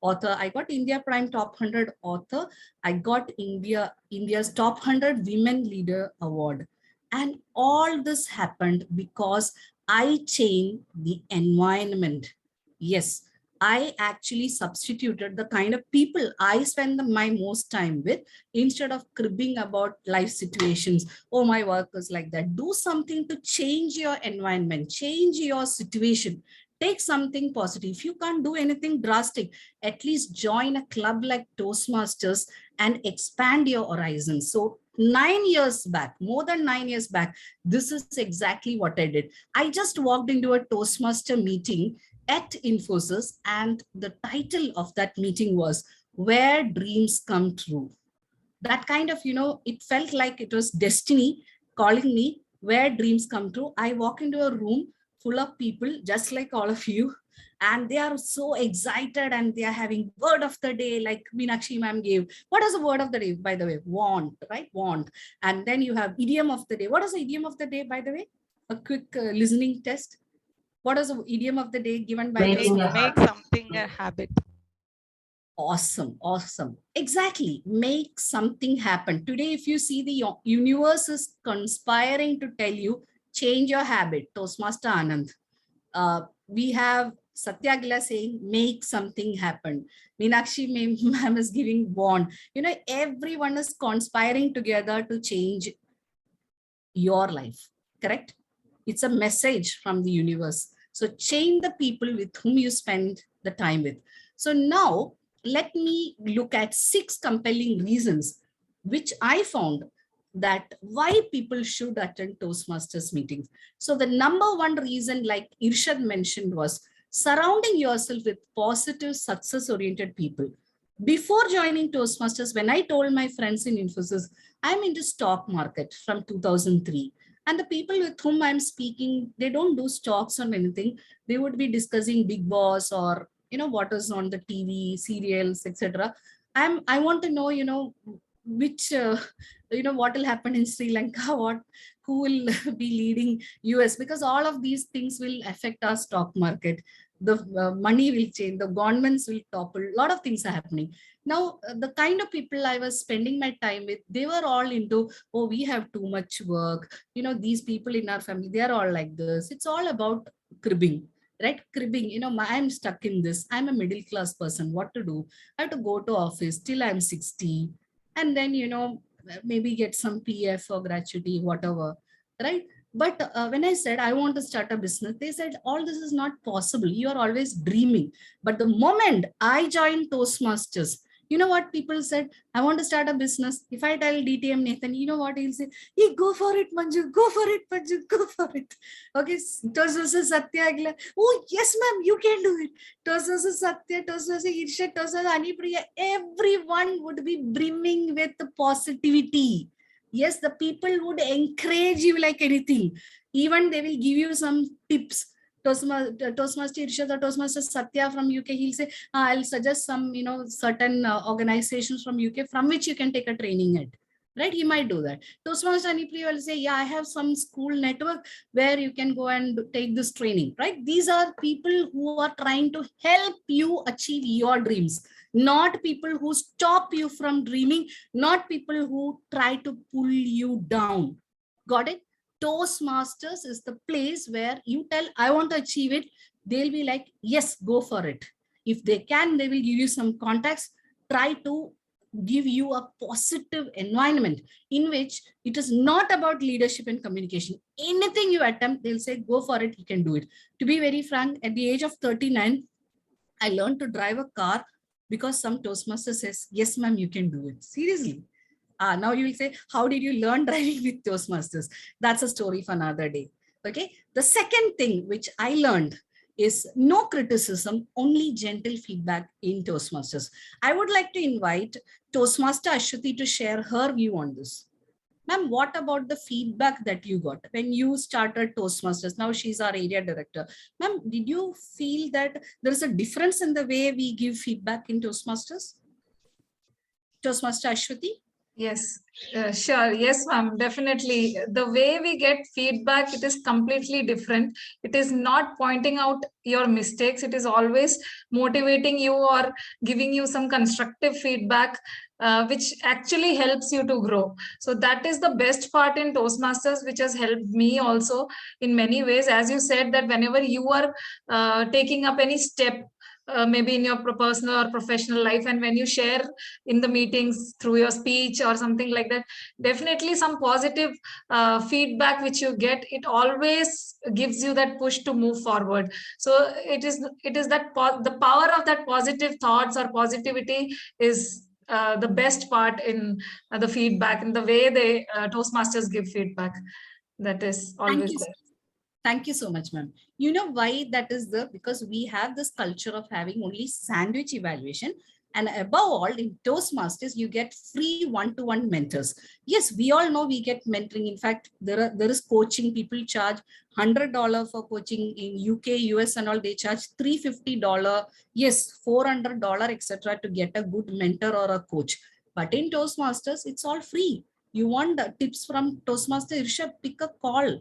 author. I got India Prime Top 100 author. I got India's Top 100 Women Leader Award. And all this happened because I changed the environment. Yes, I actually substituted the kind of people I spend my most time with instead of cribbing about life situations. Oh, my work is like that. Do something to change your environment, change your situation. Take something positive. If you can't do anything drastic, at least join a club like Toastmasters and expand your horizons. So 9 years back, more than 9 years back, this is exactly what I did. I just walked into a Toastmaster meeting at Infosys, and the title of that meeting was Where Dreams Come True. That kind of, it felt like it was destiny calling me, where dreams come true. I walk into a room full of people just like all of you, and they are so excited and they are having word of the day like Meenakshi ma'am gave. What is the word of the day, by the way? Want, right? Want. And then you have idiom of the day. What is the idiom of the day, by the way? A quick listening test. What is the idiom of the day given by make something a habit? Awesome, awesome. Exactly. Make something happen. Today, if you see the universe is conspiring to tell you, change your habit. Toastmaster Anand. We have Satya Aguila saying, make something happen. Meenakshi ma'am is giving bond. Everyone is conspiring together to change your life. Correct? It's a message from the universe. So change the people with whom you spend the time with. So now, let me look at 6 compelling reasons which I found that why people should attend Toastmasters meetings. So the number 1 reason, like Irshad mentioned, was surrounding yourself with positive, success-oriented people. Before joining Toastmasters, when I told my friends in Infosys, I'm into stock market from 2003. And the people with whom I'm speaking, they don't do stocks or anything. They would be discussing Big Boss or what is on the TV, serials, etc. I want to know, which, what will happen in Sri Lanka, who will be leading US, because all of these things will affect our stock market. The money will change, the governments will topple, a lot of things are happening. Now, the kind of people I was spending my time with, they were all into, oh, we have too much work. These people in our family, they are all like this. It's all about cribbing. Right? Cribbing, I'm stuck in this. I'm a middle class person. What to do? I have to go to office till I'm 60. And then, maybe get some PF or gratuity, whatever. Right? But when I said I want to start a business, they said, all this is not possible. You are always dreaming. But the moment I joined Toastmasters, you know what people said? I want to start a business. If I tell DTM Nathan, you know what he'll say? Hey, go for it, Manju. Go for it, Manju. Go for it. Okay. Toastmaster Satya Aguila. Oh, yes, ma'am. You can do it. Toastmaster Satya, Toastmaster Irshad, Toastmaster Anipriya. Everyone would be brimming with positivity. Yes, the people would encourage you like anything. Even they will give you some tips. Toastmaster Irshad or Toastmaster Satya from UK, he'll say, I'll suggest some, certain organizations from UK from which you can take a training at. Right? He might do that. Toastmaster Anipriya will say, yeah, I have some school network where you can go and take this training. Right? These are people who are trying to help you achieve your dreams. Not people who stop you from dreaming, not people who try to pull you down. Got it? Toastmasters is the place where you tell, I want to achieve it. They'll be like, yes, go for it. If they can, they will give you some contacts. Try to give you a positive environment in which it is not about leadership and communication. Anything you attempt, they'll say, go for it, you can do it. To be very frank, at the age of 39, I learned to drive a car because some Toastmaster says, yes, ma'am, you can do it. Seriously. Now you will say, how did you learn driving with Toastmasters? That's a story for another day. Okay. The second thing which I learned is no criticism, only gentle feedback in Toastmasters. I would like to invite Toastmaster Ashwati to share her view on this. Ma'am, what about the feedback that you got when you started Toastmasters? Now she's our area director. Ma'am, did you feel that there is a difference in the way we give feedback in Toastmasters? Toastmaster Ashwati? Yes, sure. Yes, ma'am, definitely. The way we get feedback, it is completely different. It is not pointing out your mistakes. It is always motivating you or giving you some constructive feedback, which actually helps you to grow. So that is the best part in Toastmasters, which has helped me also in many ways. As you said, that whenever you are taking up any step, maybe in your personal or professional life, and when you share in the meetings through your speech or something like that, definitely some positive feedback which you get, it always gives you that push to move forward. So it is that the power of that positive thoughts or positivity is the best part in the feedback and the way they Toastmasters give feedback. That is always there. Thank you so much, ma'am. You know why that is there? Because we have this culture of having only sandwich evaluation. And above all, in Toastmasters, you get free one-to-one mentors. Yes, we all know we get mentoring. In fact, there is coaching. People charge $100 for coaching in UK, US and all. They charge $350. Yes, $400, etc. to get a good mentor or a coach. But in Toastmasters, it's all free. You want tips from Toastmaster, you should pick a call,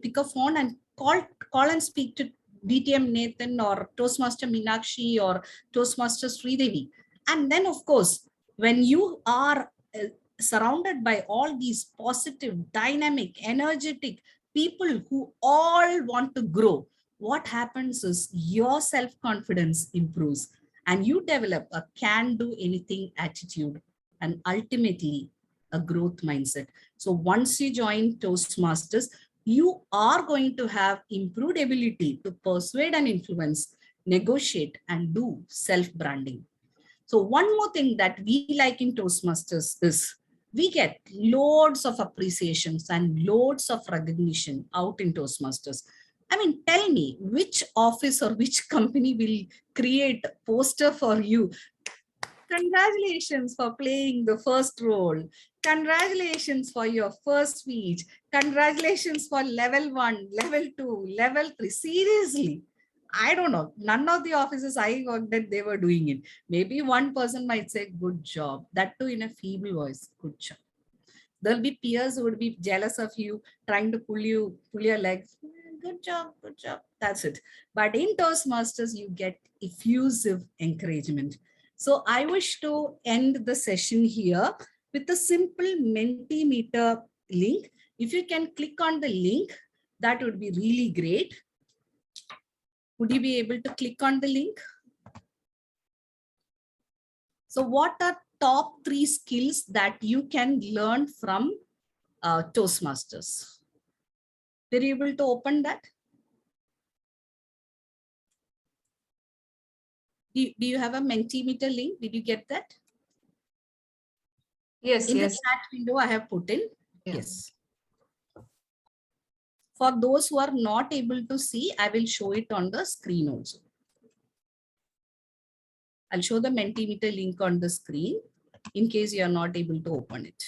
pick a phone and call and speak to DTM Nathan or Toastmaster Meenakshi or Toastmaster Sridevi. And then, of course, when you are surrounded by all these positive, dynamic, energetic people who all want to grow, what happens is your self-confidence improves and you develop a can-do-anything attitude and ultimately a growth mindset. So once you join Toastmasters, you are going to have improved ability to persuade and influence, negotiate, and do self-branding. So one more thing that we like in Toastmasters is we get loads of appreciations and loads of recognition out in Toastmasters. I mean, tell me which office or which company will create a poster for you. Congratulations for playing the first role. Congratulations for your first speech. Congratulations for level 1, level 2, level 3. Seriously, I don't know. None of the offices I worked at, they were doing it. Maybe one person might say, good job. That too in a feeble voice, good job. There'll be peers who would be jealous of you, trying to pull your legs. Good job, good job. That's it. But in Toastmasters, you get effusive encouragement. So I wish to end the session here with a simple Mentimeter link. If you can click on the link, that would be really great. Would you be able to click on the link? So what are top 3 skills that you can learn from Toastmasters? Were you able to open that? Do you have a Mentimeter link? Did you get that? Yes, in yes. the chat window I have put in. Yes. For those who are not able to see, I will show it on the screen also. I'll show the Mentimeter link on the screen in case you are not able to open it.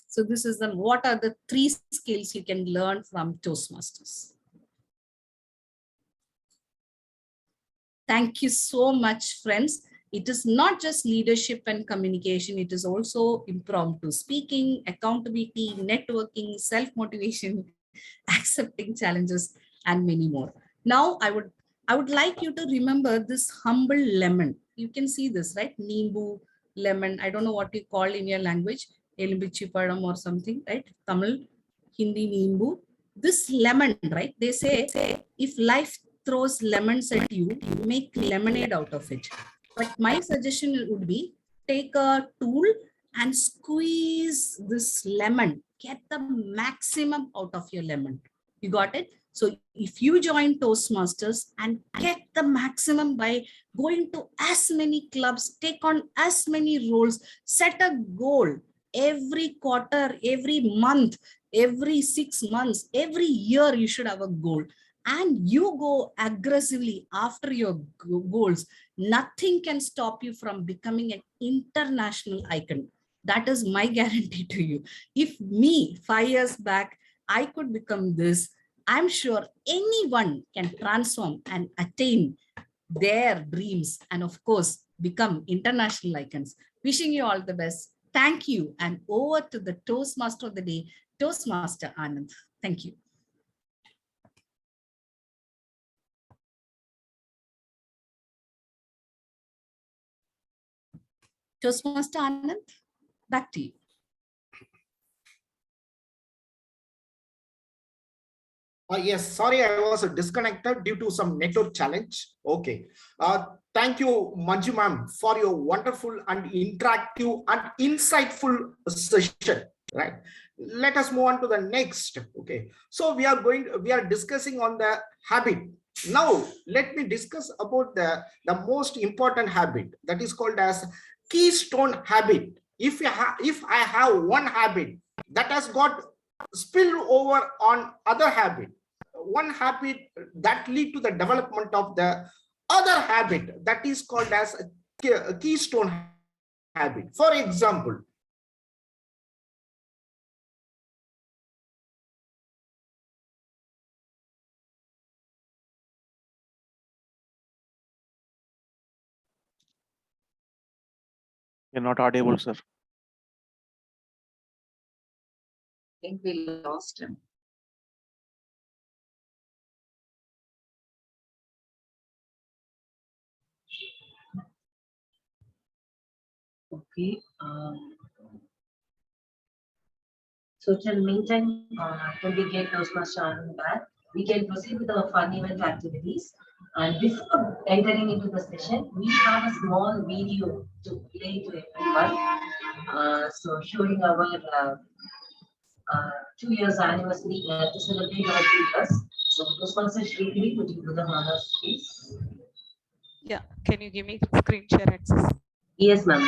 So this is the what are the 3 skills you can learn from Toastmasters. Thank you so much, friends. It is not just leadership and communication. It is also impromptu speaking, accountability, networking, self-motivation, accepting challenges, and many more. Now, I would like you to remember this humble lemon. You can see this, right? Nimbu, lemon. I don't know what you call in your language. Elimbichi padam or something, right? Tamil, Hindi, nimbu. This lemon, right? They say, if life throws lemons at you, make lemonade out of it. But my suggestion would be take a tool and squeeze this lemon. Get the maximum out of your lemon. You got it? So if you join Toastmasters and get the maximum by going to as many clubs, take on as many roles, set a goal every quarter, every month, every 6 months, every year you should have a goal. And you go aggressively after your goals, nothing can stop you from becoming an international icon. That is my guarantee to you. If me 5 years back, I could become this, I'm sure anyone can transform and attain their dreams and of course, become international icons. Wishing you all the best. Thank you. And over to the Toastmaster of the day, Toastmaster Anand. Thank you. Toastmaster Anand, back to you. Yes, sorry, I was disconnected due to some network challenge. Okay. Thank you, Manju ma'am, for your wonderful and interactive and insightful session. Right. Let us move on to the next. Okay. So we are discussing on the habit. Now let me discuss about the most important habit, that is called as keystone habit. If I have one habit that has got spill over on other habit, one habit that lead to the development of the other habit, that is called as a keystone habit. For example, You're not audible, sir. I think we lost him. Okay. So till meantime, till we get Toastmaster Anand back, we can proceed with our fun event activities. And before entering into the session, we have a small video to play to everyone. So showing our 2 years anniversary to celebrate our 2 years. So Toastmaster Sri, would you do the honors, please? Yeah, can you give me screen share access? Yes, ma'am.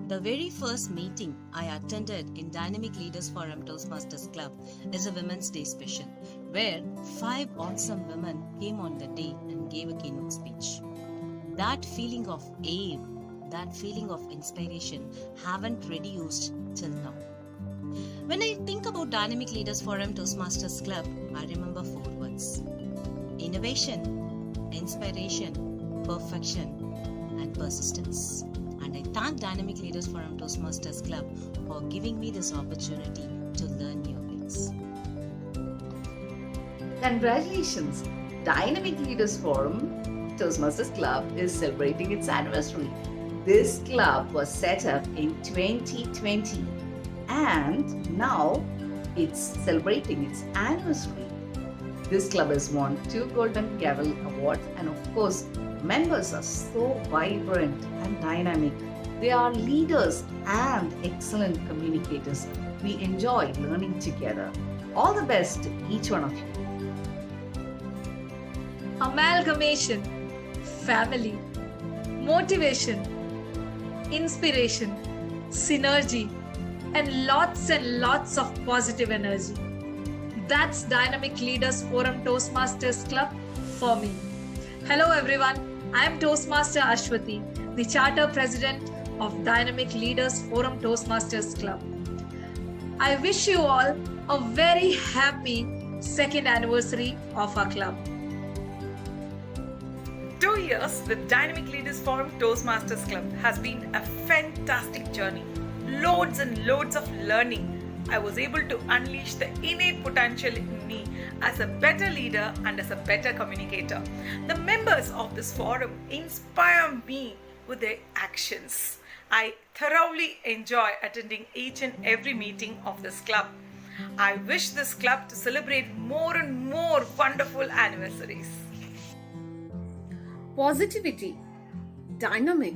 The very first meeting I attended in Dynamic Leaders Forum Toastmasters Club is a Women's Day special, where 5 awesome women came on the day and gave a keynote speech. That feeling of awe, that feeling of inspiration haven't reduced till now. When I think about Dynamic Leaders Forum Toastmasters Club, I remember 4 words: innovation, inspiration, perfection, and persistence. And I thank Dynamic Leaders Forum Toastmasters Club for giving me this opportunity to learn new things. Congratulations! Dynamic Leaders Forum Toastmasters Club is celebrating its anniversary. This club was set up in 2020 and now it's celebrating its anniversary. This club has won 2 Golden Gavel Awards, and of course, members are so vibrant and dynamic. They are leaders and excellent communicators. We enjoy learning together. All the best to each one of you. Amalgamation, family, motivation, inspiration, synergy, and lots of positive energy. That's Dynamic Leaders Forum Toastmasters Club for me. Hello everyone, I am Toastmaster Ashwati, the Charter President of Dynamic Leaders Forum Toastmasters Club. I wish you all a very happy 2nd anniversary of our club. 2 years with Dynamic Leaders Forum Toastmasters Club has been a fantastic journey. Loads and loads of learning. I was able to unleash the innate potential in me as a better leader and as a better communicator. The members of this forum inspire me with their actions. I thoroughly enjoy attending each and every meeting of this club. I wish this club to celebrate more and more wonderful anniversaries. Positivity, dynamic,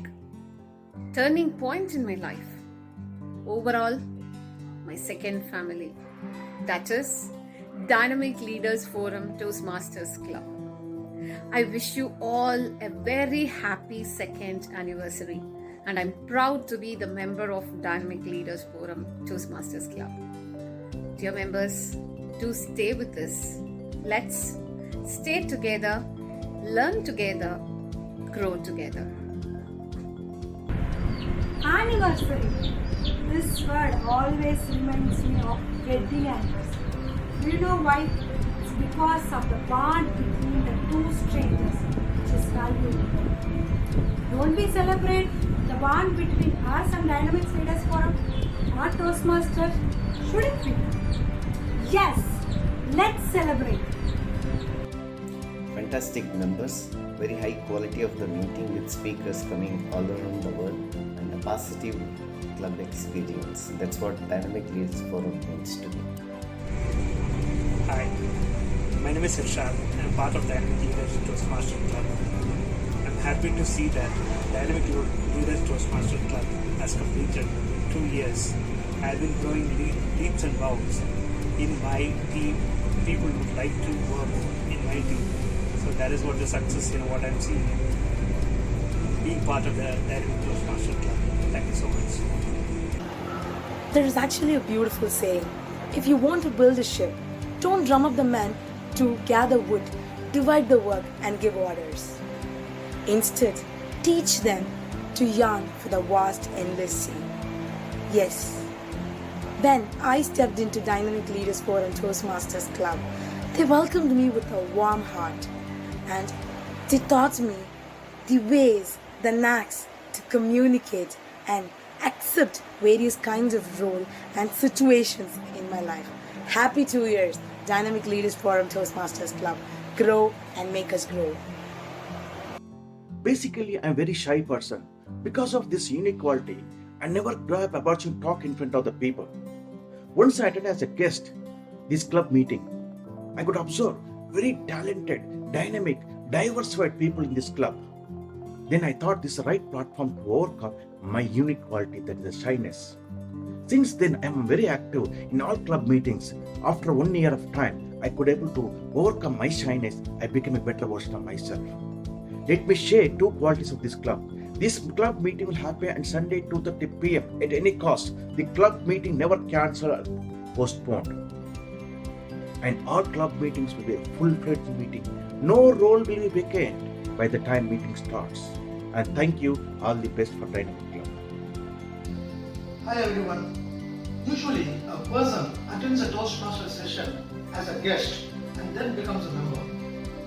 turning point in my life. Overall, my second family, that is Dynamic Leaders Forum Toastmasters Club. I wish you all a very happy 2nd anniversary, and I'm proud to be the member of Dynamic Leaders Forum Toastmasters Club. Dear members, do stay with us. Let's stay together, learn together, grow together. Anniversary. This word always reminds me of wedding anniversary. Do you know why? It's because of the bond between the two strangers, which is valuable. Don't we celebrate the bond between us and Dynamics Leaders Forum or Toastmasters? Shouldn't we? Yes, let's celebrate. Fantastic numbers, very high quality of the meeting with speakers coming all around the world, and a positive club experience. That's what Dynamic Leaders Forum means to me. Hi, my name is Irshad. I'm part of Dynamic Leaders Toastmaster Club. I'm happy to see that Dynamic Leaders Toastmaster Club has completed 2 years. I've been growing leaps and bounds in my team. People would like to work in my team. So that is what the success, what I'm seeing. Being part of the Dynamic Toastmaster Club. Thank you so much. There is actually a beautiful saying. If you want to build a ship, don't drum up the men to gather wood, divide the work and give orders. Instead, teach them to yearn for the vast endless sea. Yes. Then I stepped into Dynamic Leaders Forum Toastmasters Club. They welcomed me with a warm heart and they taught me the ways, the knacks to communicate and accept various kinds of role and situations in my life. Happy 2 years, Dynamic Leaders Forum Toastmasters Club. Grow and make us grow. Basically, I'm a very shy person. Because of this unique quality, I never grab opportunity to talk in front of the people. Once I attended as a guest this club meeting, I could observe very talented, dynamic, diversified people in this club. Then I thought this is the right platform to overcome my unique quality, that is the shyness. Since then, I am very active in all club meetings. After 1 year of time, I could able to overcome my shyness. I became a better version of myself. Let me share 2 qualities of this club. This club meeting will happen on Sunday 2:30 p.m. at any cost. The club meeting never cancelled or postponed. And all club meetings will be a full-fledged meeting. No role will be vacant by the time meeting starts. And thank you. All the best for Dynamic Club. Hi everyone. Usually a person attends a Toastmaster session as a guest and then becomes a member.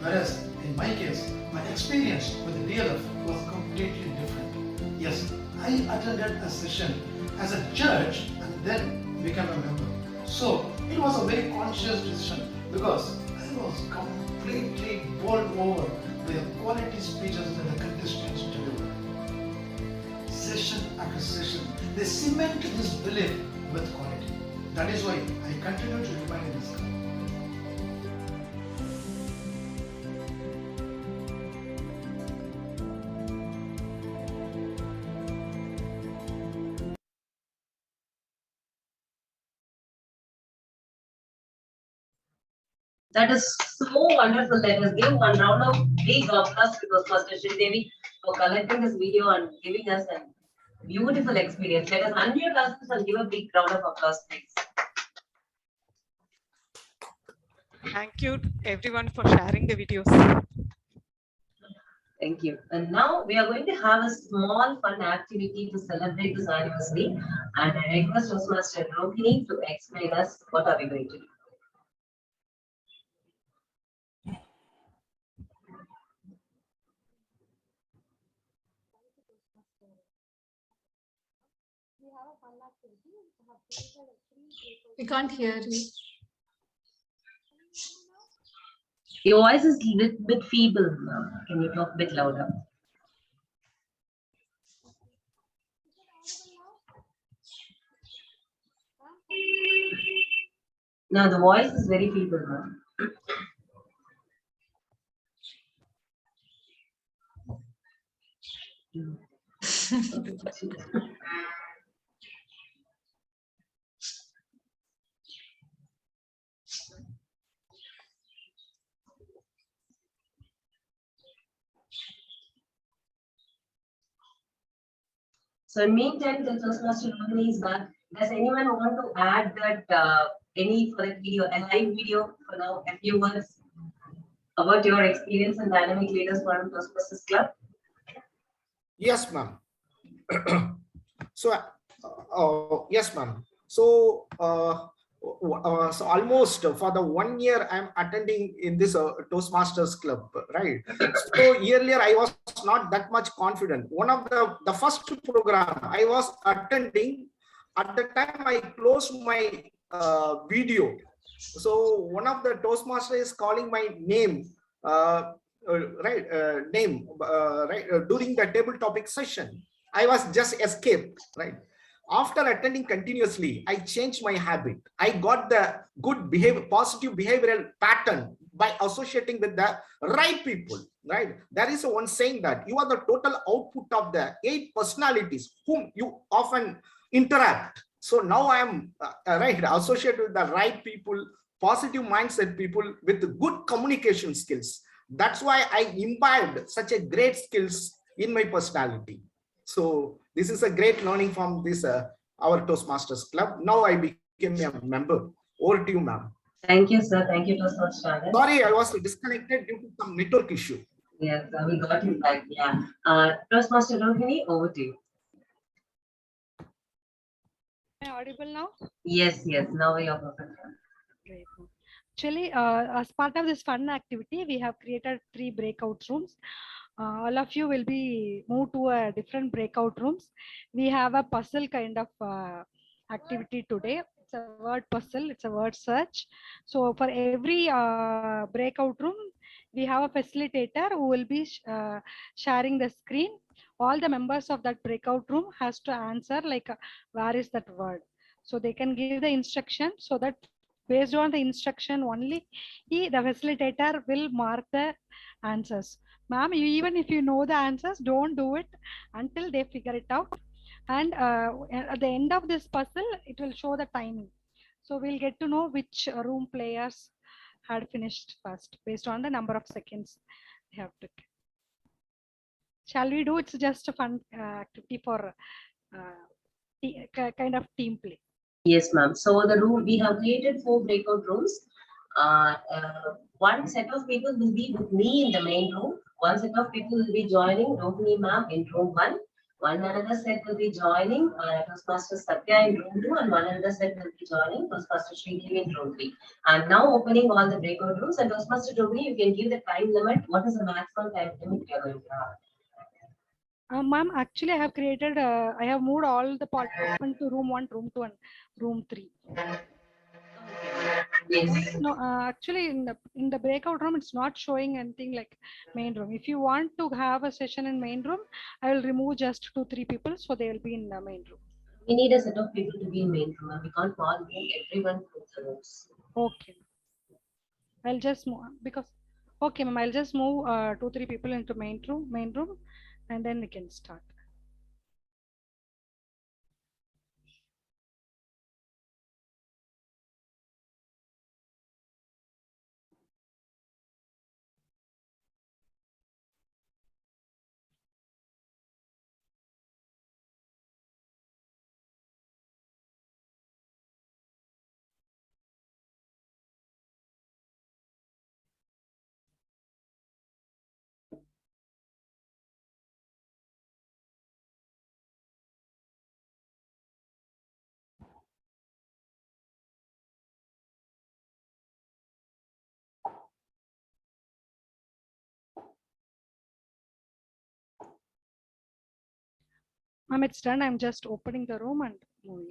Whereas in my case, my experience with the DLF was completely different. Yes, I attended a session as a judge and then became a member. So it was a very conscious decision because I was completely bowled over by the quality speeches that the contestants delivered. Session after session, they cement this belief with quality. That is why I continue to remain in this club. That is so wonderful. Let us give one round of big applause to Toastmaster Devi for collecting this video and giving us a beautiful experience. Let us unmute ourselves and give a big round of applause, please. Thank you everyone for sharing the videos. Thank you. And now we are going to have a small fun activity to celebrate this anniversary. And I request Toastmaster Rohini to explain us what are we going to do. We can't hear you. Your voice is a little bit feeble now. Can you talk a bit louder? No, the voice is very feeble now. So in meantime, the Toastmaster Rohini is back. Does anyone want to add that any for that video, a live video for now, a few words about your experience in Dynamic Leaders Forum Toastmasters Club? Yes, ma'am. So, yes, ma'am. So, So almost for the 1 year I'm attending in this Toastmasters club, right? So earlier I was not that much confident. One of the first program I was attending, at the time I closed my video. So one of the Toastmasters is calling my name, during the table topic session. I was just escaped, right? After attending continuously, I changed my habit. I got the good behavior, positive behavioral pattern by associating with the right people, right? There is one saying that you are the total output of the 8 personalities whom you often interact. So now I am associated with the right people, positive mindset people with good communication skills. That's why I imbibed such a great skills in my personality. So this is a great learning from this our Toastmasters club. Now I became a member. Over to you, ma'am. Thank you, sir. Thank you so much, Anand. Sorry, I was disconnected due to some network issue. Yes, we got you back. Yeah. Toastmaster Rohini, over to you. Am I audible now? Yes, yes. Now we are perfect. Great. Actually, as part of this fun activity, we have created 3 breakout rooms. All of you will be moved to a different breakout rooms. We have a puzzle kind of activity today. It's a word puzzle. It's a word search. So for every breakout room, we have a facilitator who will be sharing the screen. All the members of that breakout room has to answer like where is that word. So they can give the instruction so that based on the instruction only, the facilitator will mark the answers. Ma'am, even if you know the answers, don't do it until they figure it out. And at the end of this puzzle, it will show the timing. So we'll get to know which room players had finished first based on the number of seconds they have took. Shall we do? It's just a fun activity for kind of team play. Yes, ma'am. So the room, we have created 4 breakout rooms. One set of people will be with me in the main room. One set of people will be joining Rohini ma'am in room 1. One another set will be joining Toastmaster Satya in room 2, and one another set will be joining Toastmaster Sridevi in room 3. I'm now opening all the breakout rooms, and Toastmaster Rohini, you can give the time limit. What is the maximum time limit we are going to have? Ma'am, actually, I have created, I have moved all the participants to room 1, room 2, and room 3. Yes. No, actually, in the breakout room, it's not showing anything like main room. If you want to have a session in main room, I will remove just 2-3 people, so they will be in the main room. We need a set of people to be in main room, and we can't all move everyone to the rooms. Okay. I'll just move because, okay, ma'am, I'll just move 2-3 people into main room, and then we can start. Ma'am, it's done. I'm just opening the room and moving.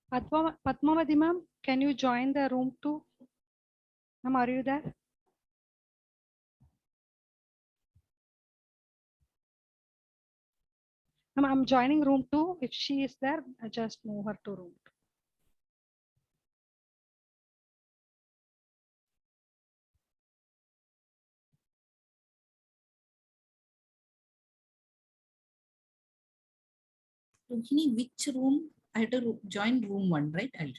Padmavati ma'am, can you join the room too? Ma'am, are you there? Ma'am, I'm joining room 2. If she is there, I just move her to room 2. Rohini, which room? I had to join room 1, right? I'll join.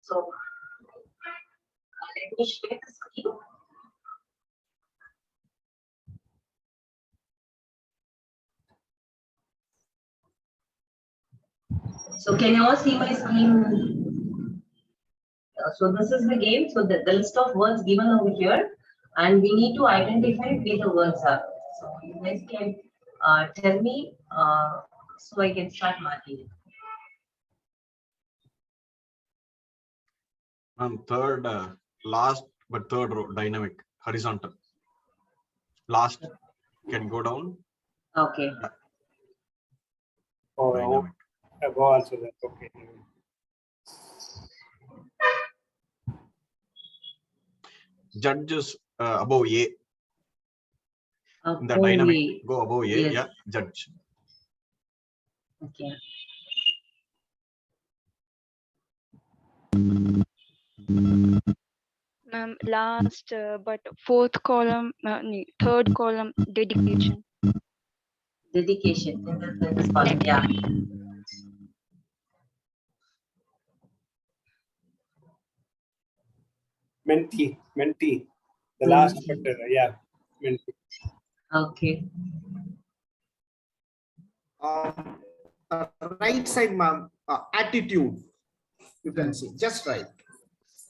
So let me share the screen. So can you all see my screen? So this is the game. So the list of words given over here, and we need to identify where the words are. So you guys can tell me so I can start marking. And third, last but third row, dynamic, horizontal. Last, can you go down? Okay. Dynamic. Go also that. Okay. Judges above A. Above The dynamic, A. go above A. Yes. Yeah, judge. Okay. Last but fourth column, third column, dedication. Dedication. In this column, yeah. Mentee. The last but yeah, mentee. Okay. Right side, ma'am. Attitude. You can see just right.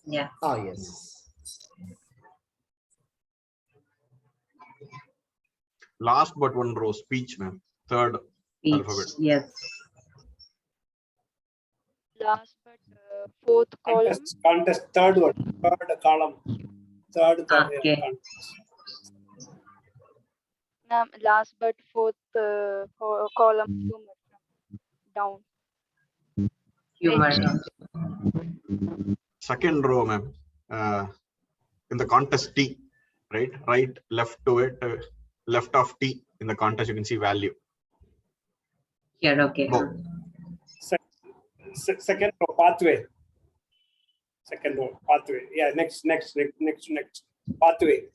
Yeah. Ah, yes. Last but one row, speech, ma'am. Third Speech. alphabet. Yes. Last but fourth column. Contest, third one, third column. Third column. Okay. Last but fourth column, humor. Down. Humor. Second row, ma'am. In the contest T, right? Right, left to it, left of T. In the contest, you can see value. Here, okay. Go. Second row, pathway. Second row, pathway. Yeah, next. Pathway.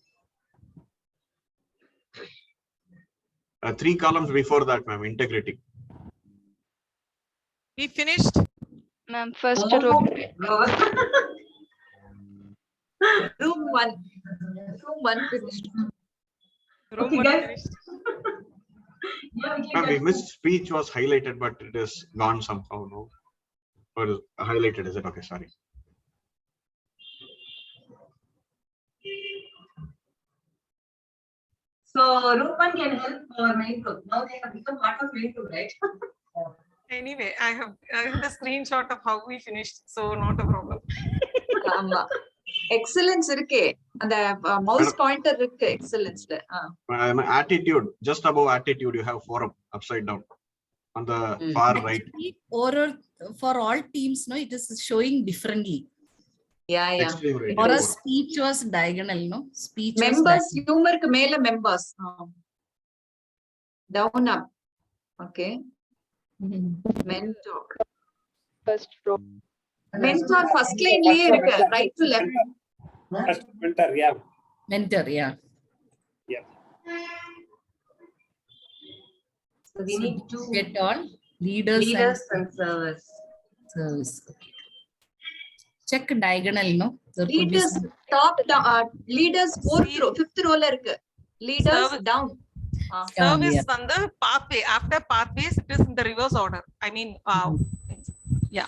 3 columns before that, ma'am. Integrity. We finished. Ma'am, first row. Room 1. Room 1 finished. Room Okay, 1 guys. finished. Yeah, Ma'am, we missed speech was highlighted, but it is gone somehow. No, or highlighted? Is it okay? Sorry. So room 1 can help our main group. Now they have become part of main group, right? Anyway, I have the screenshot of how we finished, so not a problem. Excellence irukke. And the mouse pointer irukke excellence. Attitude, just above attitude, you have forum upside down on the far right. Or for all teams, no, it is showing differently. Yeah. Extreme right. Or a speech was diagonal, no? Speech Members, was humor ku mela members. Down up. Okay. Mentor. First row. Mentor first line liye irukku, right to left. Mentor, yeah. Mentor, yeah. Yeah. So we need to get on leaders and service. Okay. Check diagonal, no? There could be Leaders some... top down. Leaders fifth row la irukku. Leaders Service. down. Service yeah. on the pathway. After pathways, it is in the reverse order. I mean, yeah.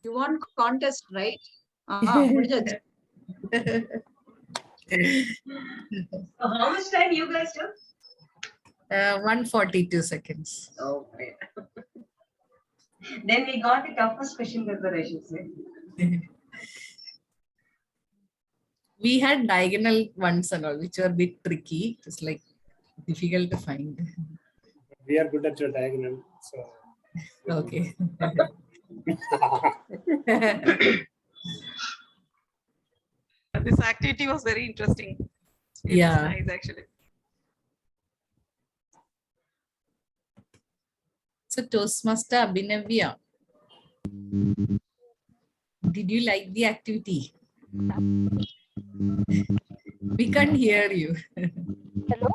You want contest, right? Mudijach. So how much time you guys took? 142 seconds. Oh, great. Then we got the toughest question paper, I should say. We had diagonal ones and all, which were a bit tricky. It's like Difficult to find. We are good at your diagonal. So. Okay. This activity was very interesting. It's Yeah. nice actually. So Toastmaster Abhinavya, did you like the activity? We can't hear you. Hello?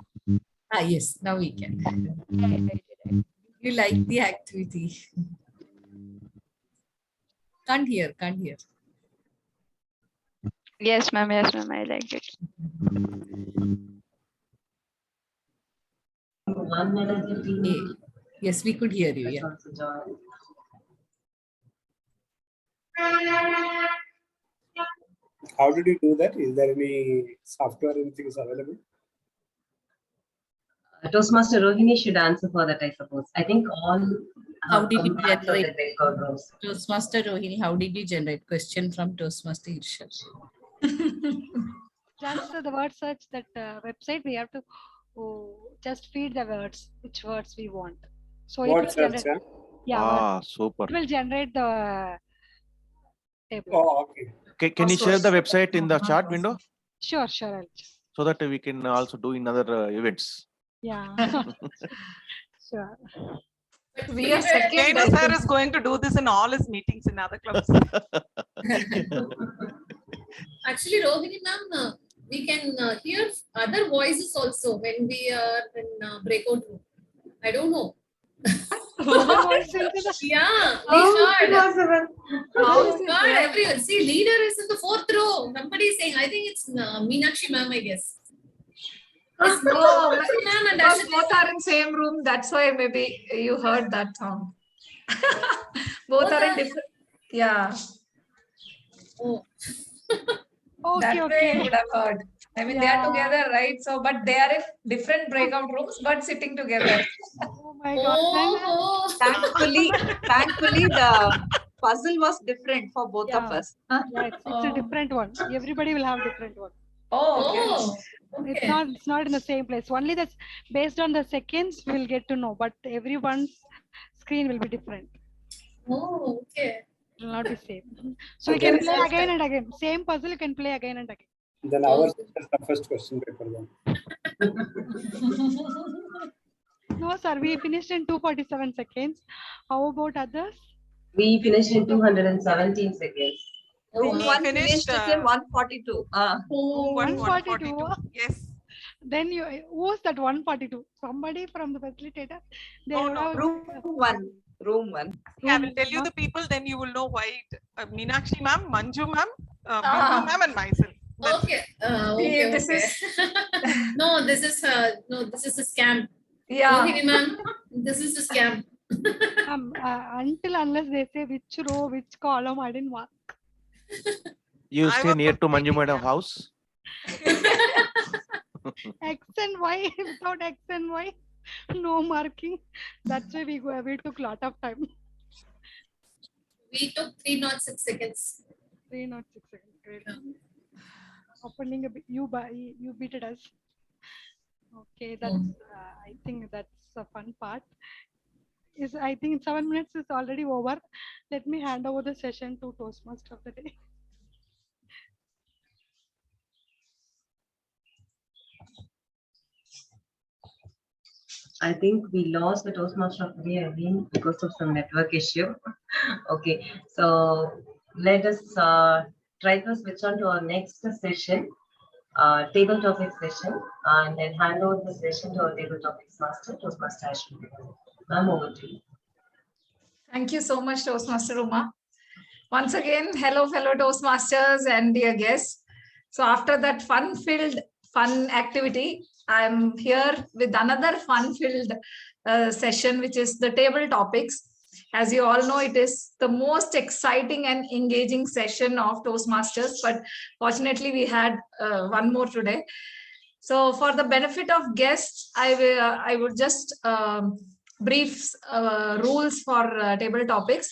Yes, now we can. You like the activity? Can't hear, can't hear. Yes, ma'am. Yes, ma'am. I liked it. Yes, we could hear you. Yeah. How did you do that? Is there any software, anything is available? Toastmaster Rohini should answer for that, I suppose. I think all. How did you parts of the generate? breakout rooms. Toastmaster Rohini, how did you generate? Question from Toastmaster Irshad. Just the word search that website, we have to just feed the words, which words we want. So Word it will search, generate. Yeah, Ah, super. it will generate the table. Oh, okay. Can you share the website in the chat window Sure, sure. I'll so that we can also do in other events? Yeah. Sure. We are second. Venu sir is going to do this in all his meetings in other clubs. Actually, Rohini ma'am, we can hear other voices also when we are in breakout room. I don't know. Yeah, we heard. Oh God, everyone. See, leader is in the 4th row. Somebody is saying, I think it's Meenakshi ma'am, I guess. It's Oh, Meenakshi ma'am and because Ashwini. both are in same room. That's why maybe you heard that sound. Both are in different. Yeah. Oh. That way you would have heard. I mean, they are Yeah. together, right? So, but they are in different breakout rooms, but sitting together. Oh my God. Thankfully, the puzzle was different for both of us. Yeah, it's a different one. Everybody will have different one. Oh, okay. It's not in the same place. Only that's based on the seconds we'll get to know, but everyone's screen will be different. Oh, okay. It will not be same. So you can play again and again. Same puzzle you can play again and again. Then ours is the toughest question paper then. No, sir, we finished in 247 seconds. How about others? We finished in 217 seconds. One finished in 142. 142. Yes. Then who's that 142? Somebody from the facilitator? They would have Room one. I will tell you the people, then you will know why. Meenakshi ma'am, Manju ma'am, Manju ma'am, and myself. Okay. Okay. This is no, this is a scam. Yeah. Rohini ma'am, this is a scam. Until unless they say which row, which column, I didn't mark. You stay near to Manju Madam house? X and Y, without X and Y, no marking. That's why we took a lot of time. We took 306 seconds. 306 seconds. Great. Opening you beated us. Okay, that's I think that's a fun part. I think 7 minutes is already over. Let me hand over the session to Toastmaster of the day. I think we lost the Toastmaster of the day again because of some network issue. Okay, so let us try to switch on to our next session, table topic session, and then hand over the session to our table topics master, Toastmaster Ashwini. Ma'am, over to you. Thank you so much, Toastmaster Uma. Once again, hello, fellow Toastmasters and dear guests. So after that fun activity, I'm here with another fun-filled session, which is the table topics. As you all know, it is the most exciting and engaging session of Toastmasters, but fortunately we had one more today. So for the benefit of guests, I would just brief rules for table topics.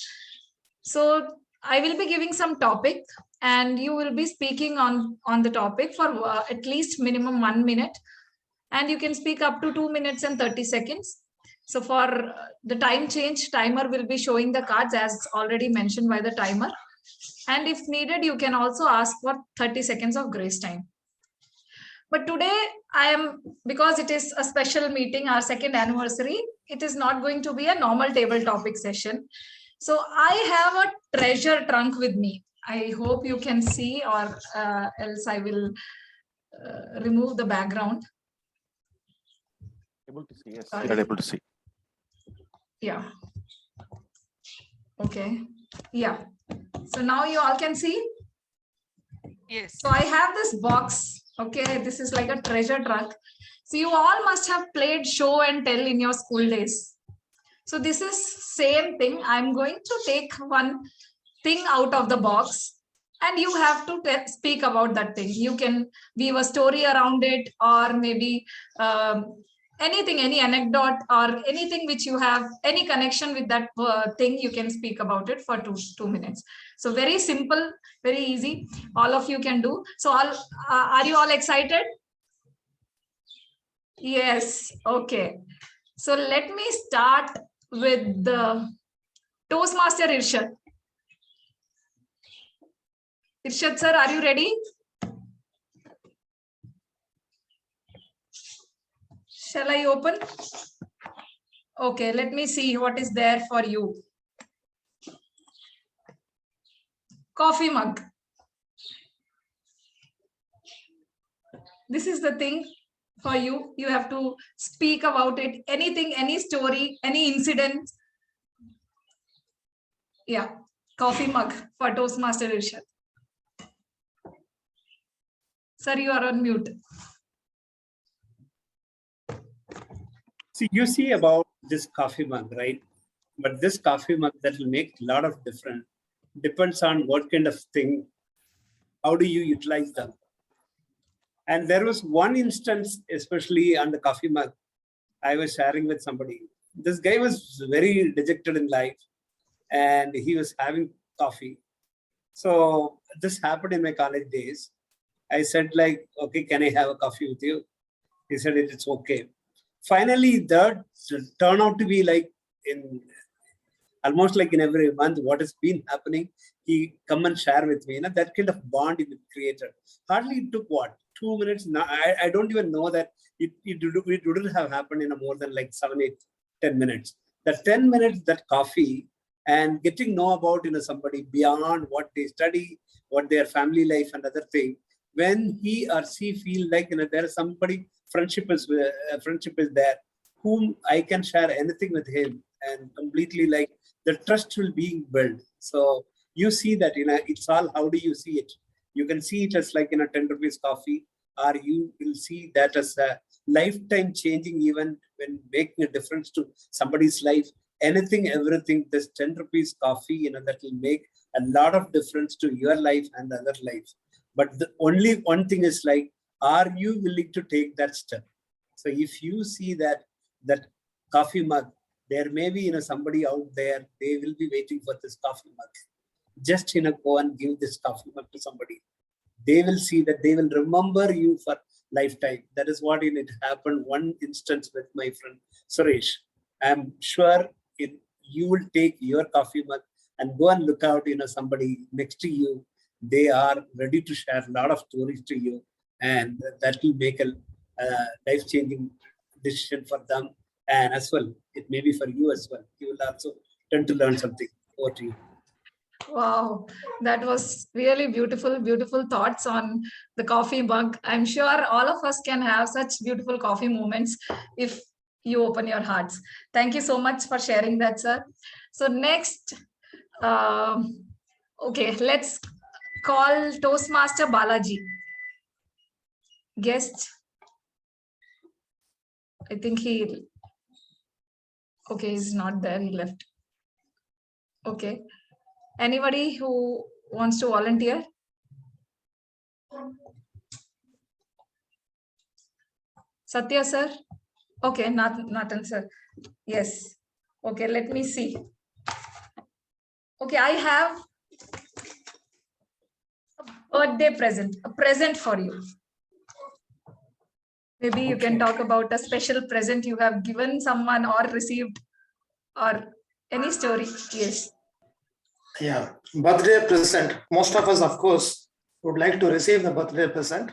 So I will be giving some topic and you will be speaking on the topic for at least minimum 1 minute. and you can speak up to 2 minutes and 30 seconds. So for the time change, timer will be showing the cards as already mentioned by the timer. And if needed, you can also ask for 30 seconds of grace time. But today because it is a special meeting, our second anniversary, it is not going to be a normal table topic session. So I have a treasure trunk with me. I hope you can see, or else I will remove the background. Able to see, yes. Sorry. You are able to see. Yeah. Okay. Yeah. So now you all can see? Yes. So I have this box. Okay. This is like a treasure trunk. So you all must have played show and tell in your school days. So this is same thing. I'm going to take one thing out of the box and you have to speak about that thing. You can weave a story around it, or maybe anything, any anecdote or anything which you have any connection with that thing, you can speak about it for two minutes. So very simple, very easy. All of you can do. So are you all excited? Yes. Okay. So let me start with the Toastmaster Irshad. Irshad sir, are you ready? Shall I open? Okay, let me see what is there for you. Coffee mug. This is the thing for you. You have to speak about it. Anything, any story, any incident. Yeah, coffee mug for Toastmaster Irshad. Sir, you are on mute. See, you see about this coffee mug, right? But this coffee mug that will make a lot of difference. Depends on what kind of thing, how do you utilize them. And there was one instance, especially on the coffee mug, I was sharing with somebody. This guy was very dejected in life and he was having coffee. So this happened in my college days. I said like, okay, can I have a coffee with you? He said, it's okay. Finally, that turned out to be like in almost like in every month, what has been happening, he come and share with me. You know, that kind of bond we created. Hardly it took what, 2 minutes? Now, I don't even know that it wouldn't have happened in a more than like 7, 8, 10 minutes. That 10 minutes, that coffee and getting know about somebody beyond what they study, what their family life and other thing. When he or she feel like there is somebody, friendship is there, whom I can share anything with him, and completely like the trust will be built. So you see that it's all, how do you see it? You can see it as like 10 rupees coffee, or you will see that as a lifetime changing event when making a difference to somebody's life. Anything, everything, this 10 rupees coffee, that will make a lot of difference to your life and the other life. But the only one thing is like, are you willing to take that step? So if you see that coffee mug, there may be somebody out there, they will be waiting for this coffee mug. Just go and give this coffee mug to somebody. They will see that they will remember you for lifetime. That is what it happened one instance with my friend Suresh. I'm sure you will take your coffee mug and go and look out, somebody next to you. They are ready to share a lot of stories to you, and that will make a life-changing decision for them. And as well, it may be for you as well. You will also tend to learn something. Over to you. Wow, that was really beautiful, beautiful thoughts on the coffee mug. I'm sure all of us can have such beautiful coffee moments if you open your hearts. Thank you so much for sharing that, sir. So next, okay, let's call Toastmaster Balaji. Guest. I think okay, he's not there, he left. Okay. Anybody who wants to volunteer? Satya sir? Okay, Nathan sir. Yes. Okay, let me see. Okay, I have a birthday present, a present for you. Maybe you can talk about a special present you have given someone or received, or any story. Yes. Yeah, birthday present. Most of us, of course, would like to receive the birthday present.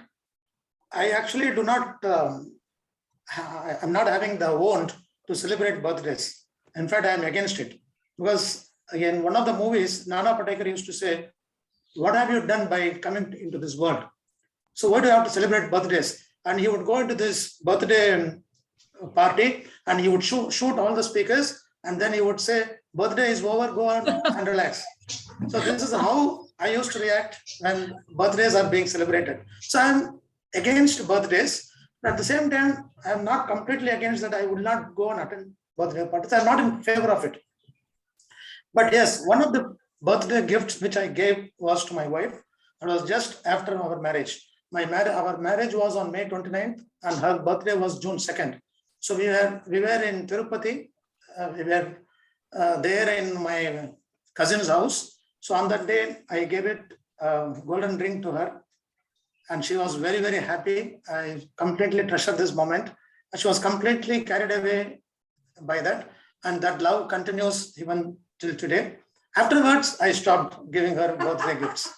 I actually do not, I'm not having the want to celebrate birthdays. In fact, I'm against it. Because again, one of the movies, Nana Patekar used to say, what have you done by coming into this world? So why do you have to celebrate birthdays? And he would go into this birthday party and he would shoot all the speakers, and then he would say, birthday is over, go on and relax. So this is how I used to react when birthdays are being celebrated. So I'm against birthdays, but at the same time, I'm not completely against that. I would not go and attend birthday parties. I'm not in favor of it. But yes, one of the birthday gifts which I gave was to my wife. It was just after our marriage. Our marriage was on May 29th and her birthday was June 2nd. So we were in Tirupati. We were there in my cousin's house. So on that day, I gave it a golden ring to her. And she was very, very happy. I completely treasured this moment. She was completely carried away by that. And that love continues even till today. Afterwards, I stopped giving her birthday gifts.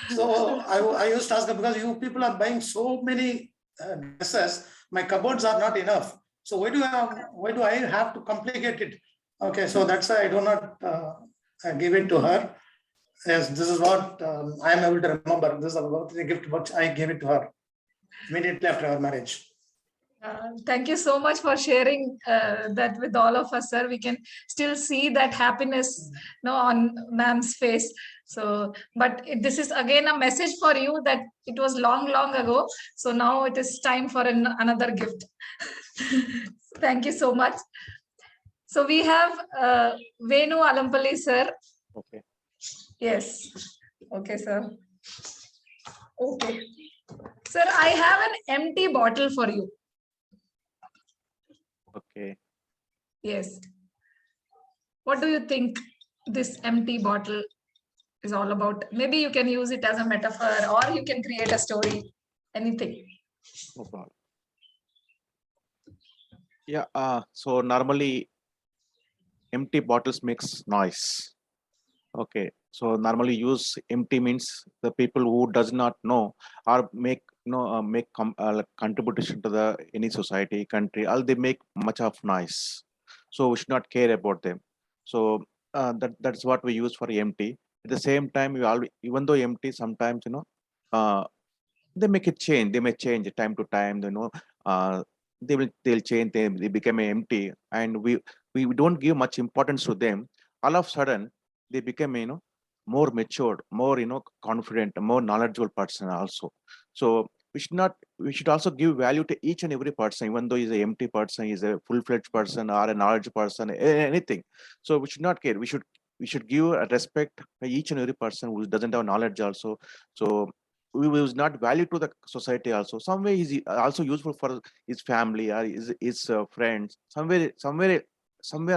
So I used to ask her, because you people are buying so many dresses, my cupboards are not enough. So why do I have to complicate it? Okay, so that's why I do not give it to her. Yes, this is what I am able to remember. This is a birthday gift which I gave it to her immediately after our marriage. Thank you so much for sharing that with all of us, sir. We can still see that happiness on ma'am's face. So, but this is again a message for you that it was long, long ago. So now it is time for another gift. Thank you so much. So we have Venu Alampalli, sir. Okay. Yes. Okay, sir. Okay. Sir, I have an empty bottle for you. Okay. Yes. What do you think this empty bottle is all about? Maybe you can use it as a metaphor, or you can create a story, anything. No problem. Yeah, so normally empty bottles makes noise. Okay, so normally use empty means the people who does not know or make contribution to the any society, country, all they make much of noise. So we should not care about them. So that's what we use for empty. At the same time, even though empty, sometimes they make it change. They may change time to time. They'll change. They become empty, and we don't give much importance to them. All of a sudden, they become more matured, more confident, more knowledgeable person also. So we should also give value to each and every person, even though he's an empty person, he's a full-fledged person or a knowledge person, anything. So we should not care. We should give a respect to each and every person who doesn't have knowledge also. So we was not value to the society also. Some way is also useful for his family or his friends. Somewhere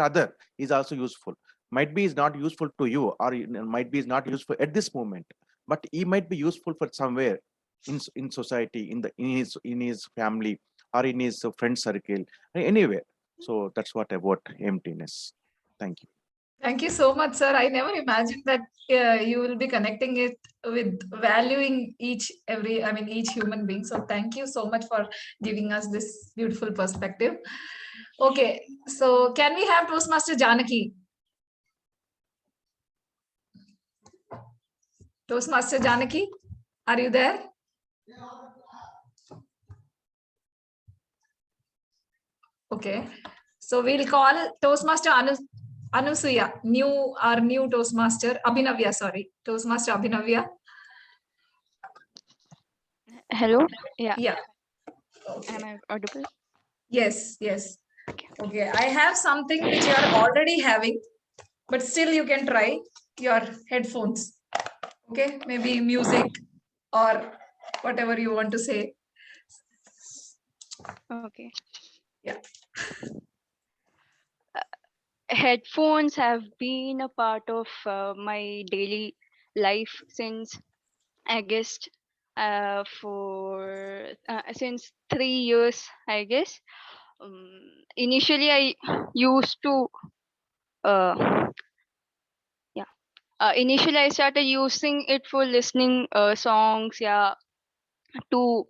other is also useful. Might be is not useful to you, or might be is not useful at this moment, but he might be useful for somewhere in society, in his family, or in his friend circle, anywhere. So that's what about emptiness. Thank you. Thank you so much, sir. I never imagined that you will be connecting it with valuing each human being. So thank you so much for giving us this beautiful perspective. Okay, so can we have Toastmaster Janaki? Toastmaster Janaki, are you there? Okay, so we'll call Toastmaster Anusuya, our new Toastmaster, Abhinavya, sorry. Toastmaster Abhinavya. Hello? Yeah. Yeah. Okay. Am I audible? Yes. Okay, I have something which you are already having, but still you can try your headphones. Okay, maybe music or whatever you want to say. Okay. Yeah. Headphones have been a part of my daily life since, I guess, for since 3 years, I guess. Initially, I used to yeah. Initially, I started using it for listening songs, yeah, to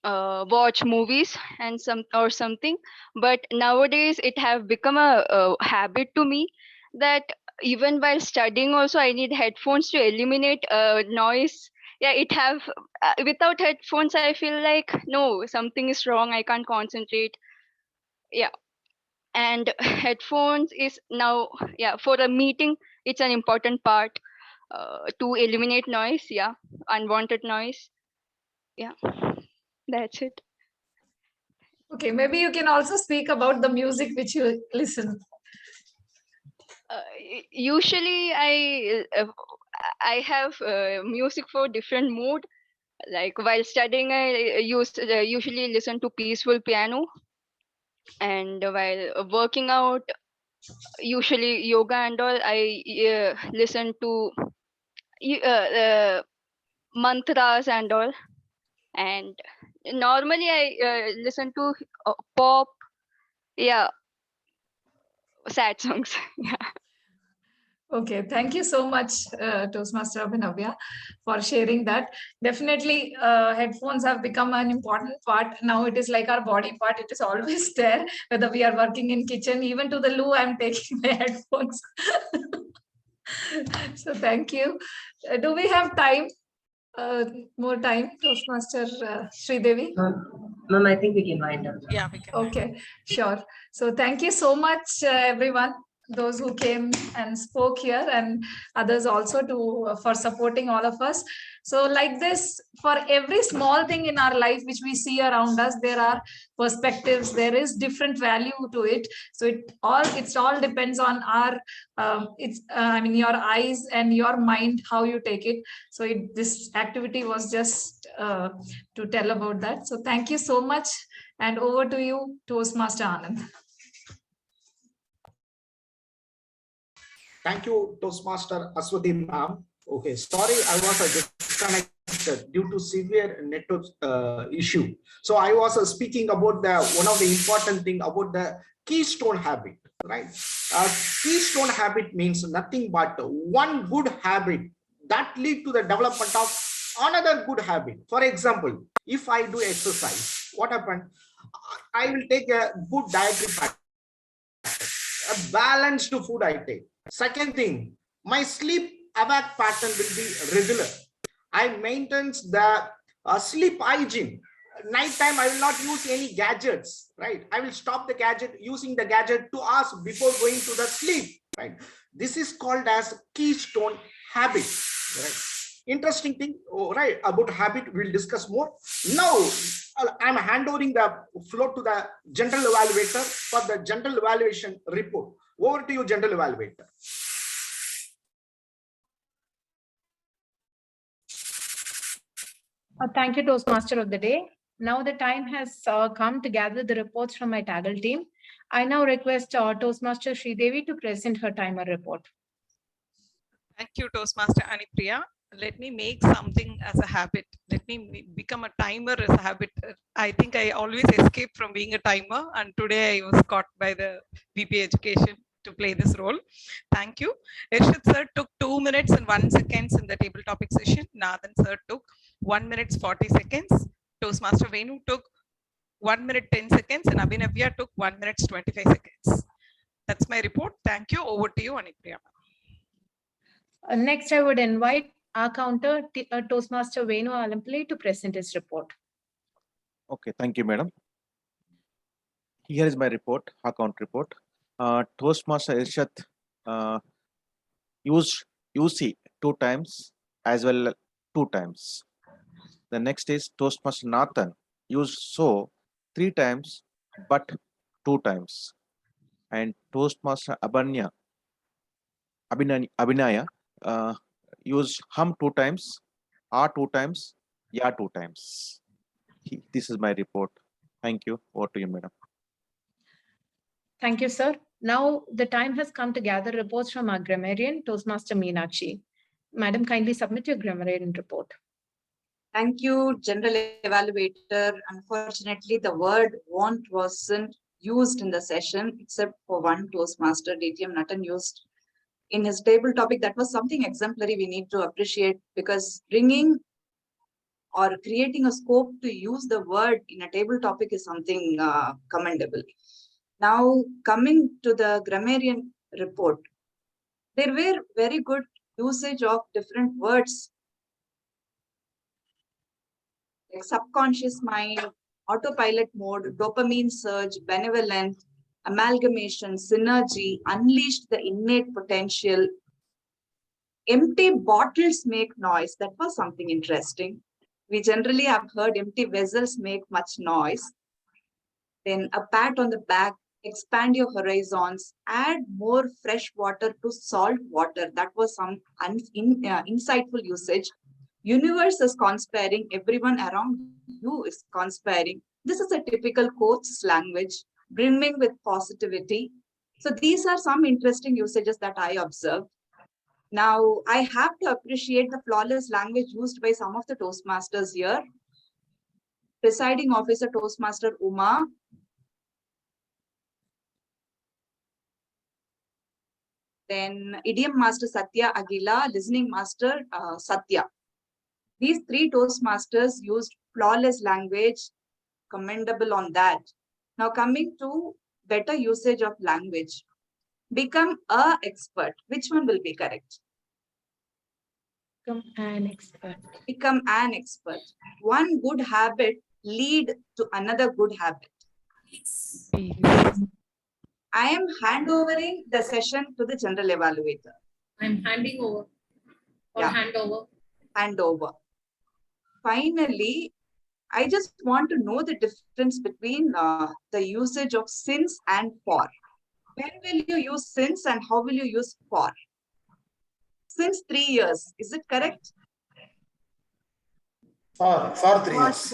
watch movies and something. But nowadays, it have become a habit to me that even while studying, also I need headphones to eliminate noise. Yeah, it have without headphones, I feel like no, something is wrong. I can't concentrate. Yeah, and headphones is now, yeah, for a meeting, it's an important part to eliminate noise. Yeah, unwanted noise. Yeah, that's it. Okay, maybe you can also speak about the music which you listen. Usually I have music for different mood. Like while studying, I usually listen to peaceful piano, and while working out, usually yoga and all, I listen to mantras and all. And normally I listen to pop, yeah, sad songs. Yeah. Okay, thank you so much, Toastmaster Abhinavya, for sharing that. Definitely, headphones have become an important part. Now it is like our body part. It is always there, whether we are working in kitchen, even to the loo, I'm taking my headphones. So thank you. Do we have time? More time, Toastmaster Sridevi? Ma'am, I think we can wind up. Yeah, we can. Okay, sure. So thank you so much, everyone, those who came and spoke here, and others also for supporting all of us. So like this, for every small thing in our life which we see around us, there are perspectives, there is different value to it. So it all depends on our I mean your eyes and your mind, how you take it. So this activity was just to tell about that. So thank you so much. And over to you, Toastmaster Anand. Thank you, Toastmaster Aswati ma'am. Okay, sorry, I was disconnected due to severe network issue. So I was speaking about one of the important thing about the keystone habit, right? Keystone habit means nothing but one good habit that lead to the development of another good habit. For example, if I do exercise, what happened? I will take a good dietary pattern, a balanced food I take. Second thing, my sleep awake pattern will be regular. I maintain the sleep hygiene. Nighttime, I will not use any gadgets, right? I will stop the gadget, using the gadget 2 hours before going to the sleep, right? This is called as keystone habit, right? Interesting thing, right, about habit, we'll discuss more. Now, I'm handing the floor to the general evaluator for the general evaluation report. Over to you, general evaluator. Thank you, Toastmaster of the day. Now the time has come to gather the reports from my Taggle team. I now request Toastmaster Sridevi to present her timer report. Thank you, Toastmaster Anipriya. Let me make something as a habit. Let me become a timer as a habit. I think I always escape from being a timer, and today I was caught by the VP Education to play this role. Thank you. Irshad sir took 2 minutes and 1 second in the table topic session. Nathan sir took 1 minute 40 seconds. Toastmaster Venu took 1 minute 10 seconds, and Abhinavya took 1 minute 25 seconds. That's my report. Thank you. Over to you, Anipriya. Next, I would invite our counter, Toastmaster Venu Alampillai, to present his report. Okay, thank you, madam. Here is my report, account report. Toastmaster Irshad used UC 2 times as well 2 times. The next is Toastmaster Nathan used so 3 times but 2 times. And Toastmaster Abhinaya used hum 2 times, 2 times, yeah 2 times. This is my report. Thank you. Over to you, madam. Thank you, sir. Now the time has come to gather reports from our grammarian, Toastmaster Meenakshi. Madam, kindly submit your grammarian report. Thank you, General Evaluator. Unfortunately, the word want wasn't used in the session except for one Toastmaster, DTM Nathan used in his table topic. That was something exemplary we need to appreciate, because bringing or creating a scope to use the word in a table topic is something commendable. Now, coming to the grammarian report, there were very good usage of different words like subconscious mind, autopilot mode, dopamine surge, benevolent, amalgamation, synergy, unleashed the innate potential. Empty bottles make noise. That was something interesting. We generally have heard empty vessels make much noise. Then a pat on the back, expand your horizons, add more fresh water to salt water. That was some insightful usage. Universe is conspiring, everyone around you is conspiring. This is a typical coach's language, brimming with positivity. So these are some interesting usages that I observed. Now, I have to appreciate the flawless language used by some of the Toastmasters here. Presiding officer Toastmaster Uma, then Idiom Master Satya Aguila, Listening Master Satya. These three Toastmasters used flawless language, commendable on that. Now coming to better usage of language. Become an expert. Which one will be correct? Become an expert. Become an expert. One good habit lead to another good habit. I am handovering the session to the General Evaluator. I'm handing over. Or hand over. Hand over. Finally, I just want to know the difference between the usage of since and for. When will you use since and how will you use for? Since 3 years, is it correct? For 3 years.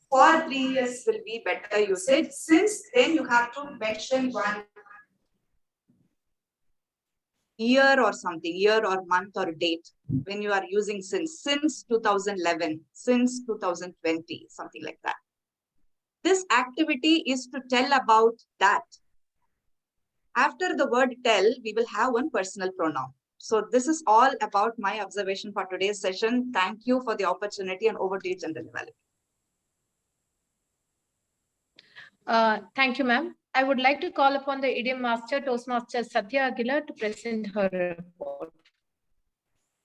For 3 years will be better usage. Since then you have to mention one year or something, year or month or date when you are using since 2011, since 2020, something like that. This activity is to tell about that. After the word tell, we will have one personal pronoun. So this is all about my observation for today's session. Thank you for the opportunity, and over to you, General Evaluator. Thank you, ma'am. I would like to call upon the Idiom Master, Toastmaster Satya Aguila, to present her report.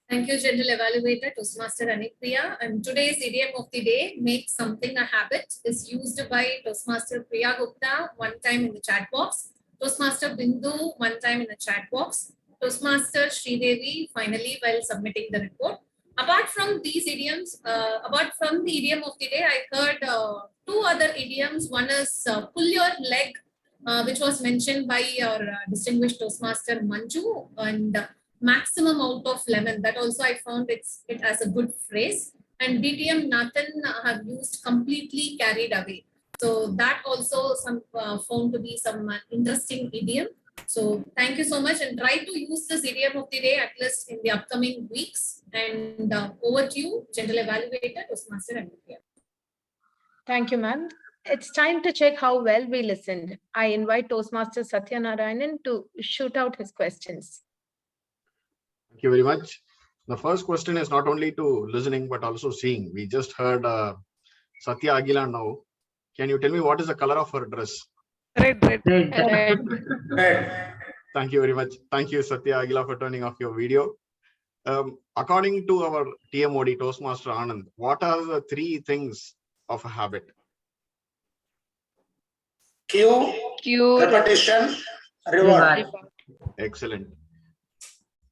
Thank you, General Evaluator, Toastmaster Anipriya. And today's idiom of the day, make something a habit, is used by Toastmaster Priya Gupta one time in the chat box, Toastmaster Bindu one time in the chat box, Toastmaster Sridevi finally while submitting the report. Apart from these idioms, apart from the idiom of the day, I heard two other idioms. One is pull your leg, which was mentioned by your distinguished Toastmaster Manju, and maximum out of lemon. That also I found it as a good phrase. And DTM Nathan have used completely carried away. So that also some found to be some interesting idiom. So thank you so much, and try to use this idiom of the day at least in the upcoming weeks. And over to you, General Evaluator, Toastmaster Anipriya. Thank you, ma'am. It's time to check how well we listened. I invite Toastmaster Satyanaran to shoot out his questions. Thank you very much. The first question is not only to listening, but also seeing. We just heard Satya Aguila now. Can you tell me what is the color of her dress? Red. Thank you very much. Thank you, Satya Aguila, for turning off your video. According to our TMOD, Toastmaster Anand, what are the three things of a habit? Cue, repetition, reward. Excellent.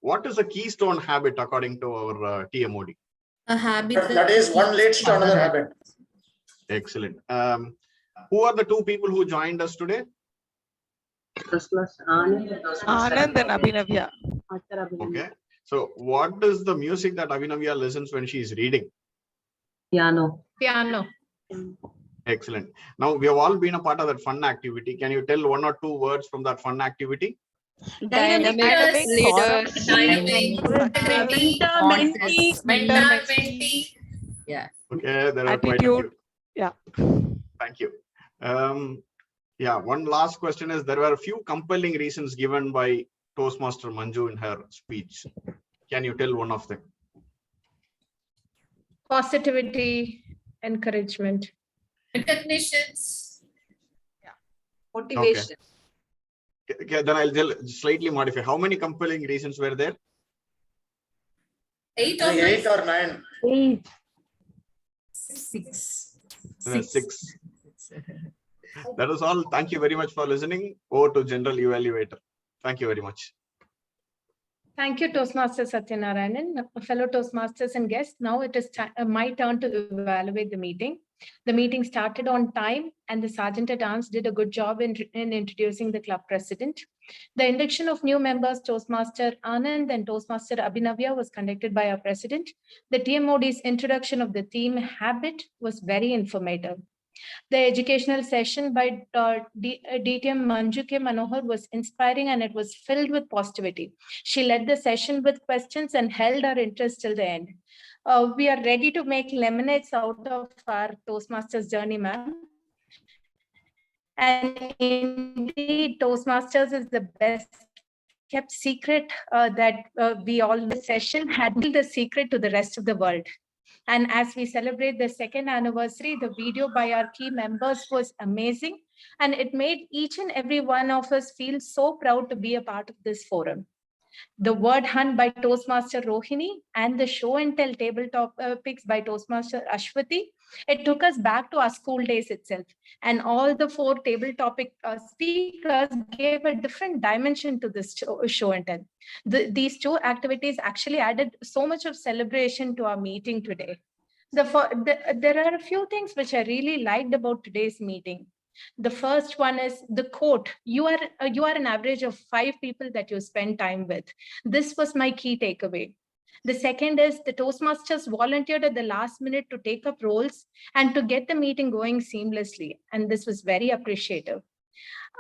What is a keystone habit according to our TMOD? A habit that is one leads to another habit. Excellent. Who are the two people who joined us today? Anand and Abhinavya. Okay. So what is the music that Abhinavya listens when she is reading? Piano. Excellent. Now we have all been a part of that fun activity. Can you tell one or two words from that fun activity? Dynamic leaders. Mentor, mentee. Yeah. Okay, there are quite a Attitude. few. Yeah. Thank you. Yeah, one last question is, there were a few compelling reasons given by Toastmaster Manju in her speech. Can you tell one of them? Positivity, encouragement. Recognitions. Motivation. Okay, then I'll slightly modify. How many compelling reasons were there? 8 or 9? 8 or 9. 8. 6. Six. That is all. Thank you very much for listening. Over to General Evaluator. Thank you very much. Thank you, Toastmaster Satyanaran. Fellow Toastmasters and guests, now it is my turn to evaluate the meeting. The meeting started on time and the Sergeant at Arms did a good job in introducing the club president. The induction of new members, Toastmaster Anand and Toastmaster Abhinavya, was conducted by our president. The TMOD's introduction of the theme habit was very informative. The educational session by DTM Manju Manohar was inspiring and it was filled with positivity. She led the session with questions and held our interest till the end. We are ready to make lemonades out of our Toastmasters journey, ma'am. And indeed, Toastmasters is the best kept secret that we all in the session had the secret to the rest of the world. And as we celebrate the second anniversary, the video by our key members was amazing. And it made each and every one of us feel so proud to be a part of this forum. The word hunt by Toastmaster Rohini and the show and tell tabletop topics by Toastmaster Ashwati, it took us back to our school days itself. And all the 4 table topic speakers gave a different dimension to this show and tell. These 2 activities actually added so much of celebration to our meeting today. There are a few things which I really liked about today's meeting. The first one is the quote, you are an average of 5 people that you spend time with. This was my key takeaway. The second is the Toastmasters volunteered at the last minute to take up roles and to get the meeting going seamlessly. And this was very appreciative.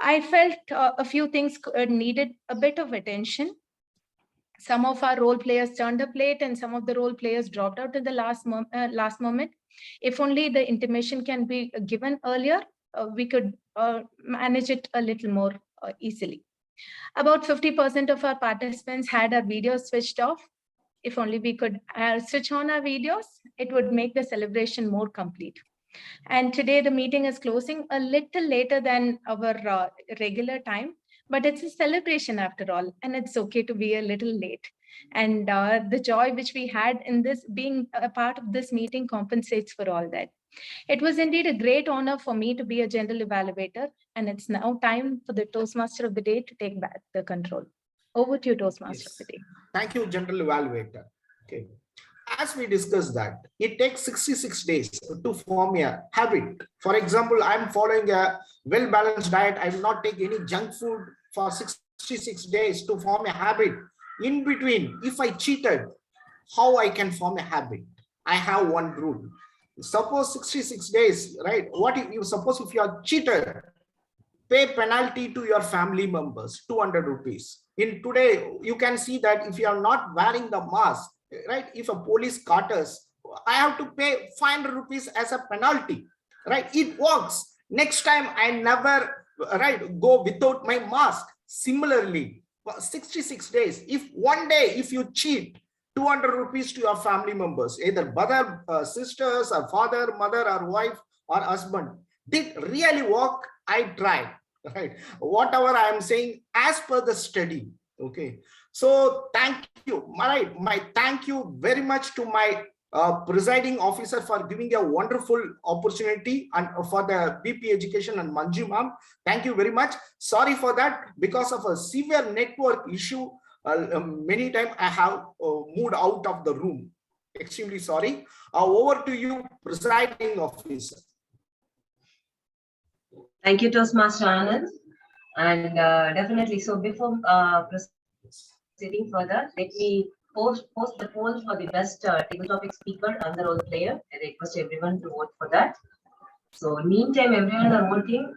I felt a few things needed a bit of attention. Some of our role players turned up late and some of the role players dropped out at the last moment. If only the intimation can be given earlier, we could manage it a little more easily. About 50% of our participants had our videos switched off. If only we could switch on our videos, it would make the celebration more complete. And today the meeting is closing a little later than our regular time, but it's a celebration after all, and it's okay to be a little late. And the joy which we had in this being a part of this meeting compensates for all that. It was indeed a great honor for me to be a general evaluator, and it's now time for the Toastmaster of the day to take back the control. Over to you, Toastmaster of the day. Thank you, General Evaluator. Okay. As we discussed that, it takes 66 days to form a habit. For example, I'm following a well-balanced diet. I will not take any junk food for 66 days to form a habit. In between, if I cheated, how I can form a habit? I have one rule. Suppose 66 days, right? What if you suppose if you are cheated, pay penalty to your family members, 200 rupees. In today, you can see that if you are not wearing the mask, right? If a police caught us, I have to pay 500 rupees as a penalty, right? It works. Next time I never, right, go without my mask. Similarly, for 66 days, if one day, if you cheat, 200 rupees to your family members, either brother, sisters, or father, mother, or wife, or husband. Did really work? I tried, right? Whatever I am saying, as per the study, okay? So thank you, my thank you very much to my presiding officer for giving a wonderful opportunity, and for the BP education and Manju ma'am. Thank you very much. Sorry for that, because of a severe network issue. Many times I have moved out of the room. Extremely sorry. Over to you, presiding officer. Thank you, Toastmaster Anand. And definitely, so before proceeding further, let me post the poll for the best table topic speaker and the role player. I request everyone to vote for that. So meantime, everyone are voting.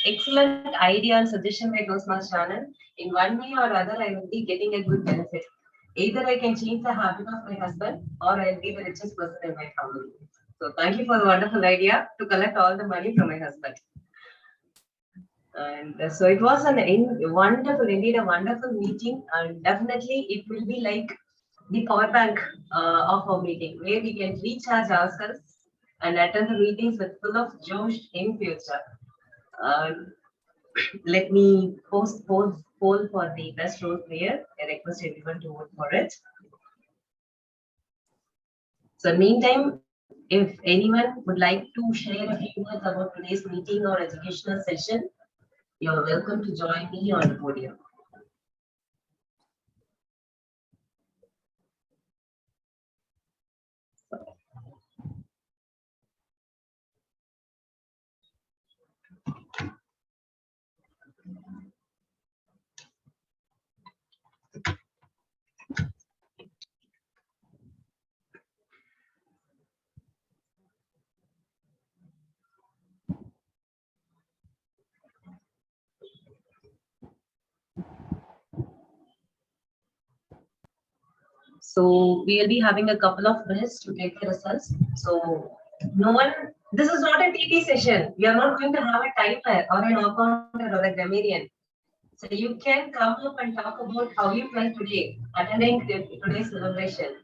Excellent idea and suggestion by Toastmaster Anand. In one way or other, I will be getting a good benefit. Either I can change the habit of my husband, or I'll be the richest person in my family. So thank you for the wonderful idea to collect all the money from my husband. And so it was wonderful, indeed a wonderful meeting, and definitely it will be like the power bank of our meeting, where we can recharge ourselves and attend the meetings with full of josh in future. Let me poll for the best role player. I request everyone to vote for it. So meantime, if anyone would like to share a few words about today's meeting or educational session, you're welcome to join me on the podium. So we'll be having a couple of minutes to take the results. So no one, this is not a TT session. We are not going to have a timer or an accountant or a grammarian. So you can come up and talk about how you felt today, attending today's celebration.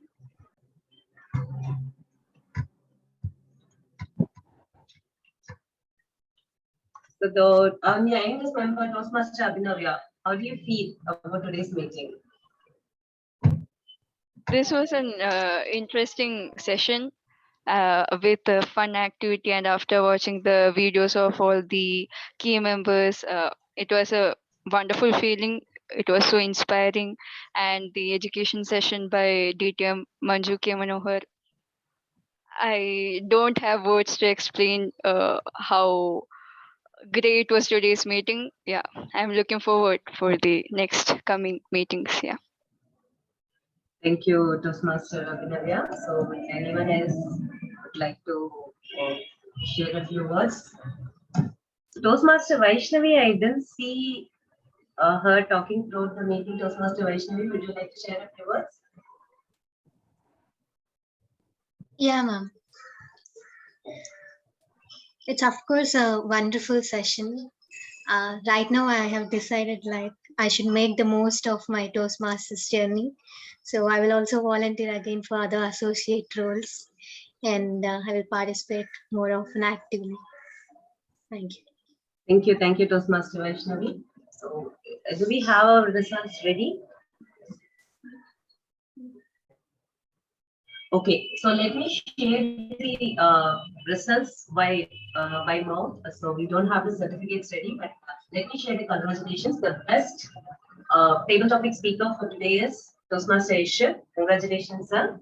So I'm your youngest member, Toastmaster Abhinavya. How do you feel about today's meeting? This was an interesting session with a fun activity, and after watching the videos of all the key members, it was a wonderful feeling. It was so inspiring, and the education session by DTM Manju Manohar. I don't have words to explain how great was today's meeting. Yeah, I'm looking forward for the next coming meetings. Yeah. Thank you, Toastmaster Abhinavya. So if anyone else would like to share a few words. So, Toastmaster Vaishnavi, I didn't see her talking throughout the meeting. Toastmaster Vaishnavi, would you like to share a few words? Yeah, ma'am. It's of course a wonderful session. Right now, I have decided like I should make the most of my Toastmasters journey. So I will also volunteer again for other associate roles, and I will participate more often actively. Thank you. Thank you, Toastmaster Vaishnavi. So do we have our results ready? Okay, so let me share the results by mouth. So we don't have the certificates ready, but let me share the congratulations. The best table topic speaker for today is Toastmaster Aisha. Congratulations, sir.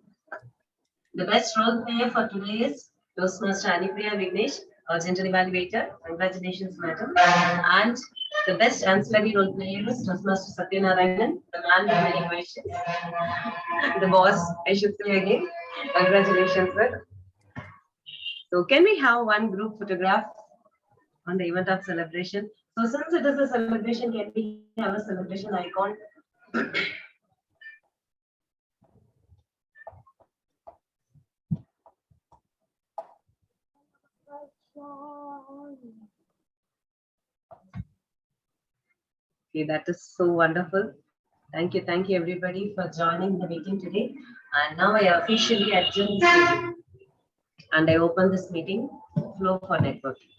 The best role player for today is Toastmaster Anipriya Vignesh, General Evaluator. Congratulations, madam. And the best ancillary role player is Toastmaster Satyanaran, the man with many questions. The boss, I should say again. Congratulations, sir. So can we have one group photograph on the event of celebration? So since it is a celebration, can we have a celebration icon? Okay, that is so wonderful. Thank you everybody for joining the meeting today. And now I officially adjourn this meeting. And I open this meeting flow for networking.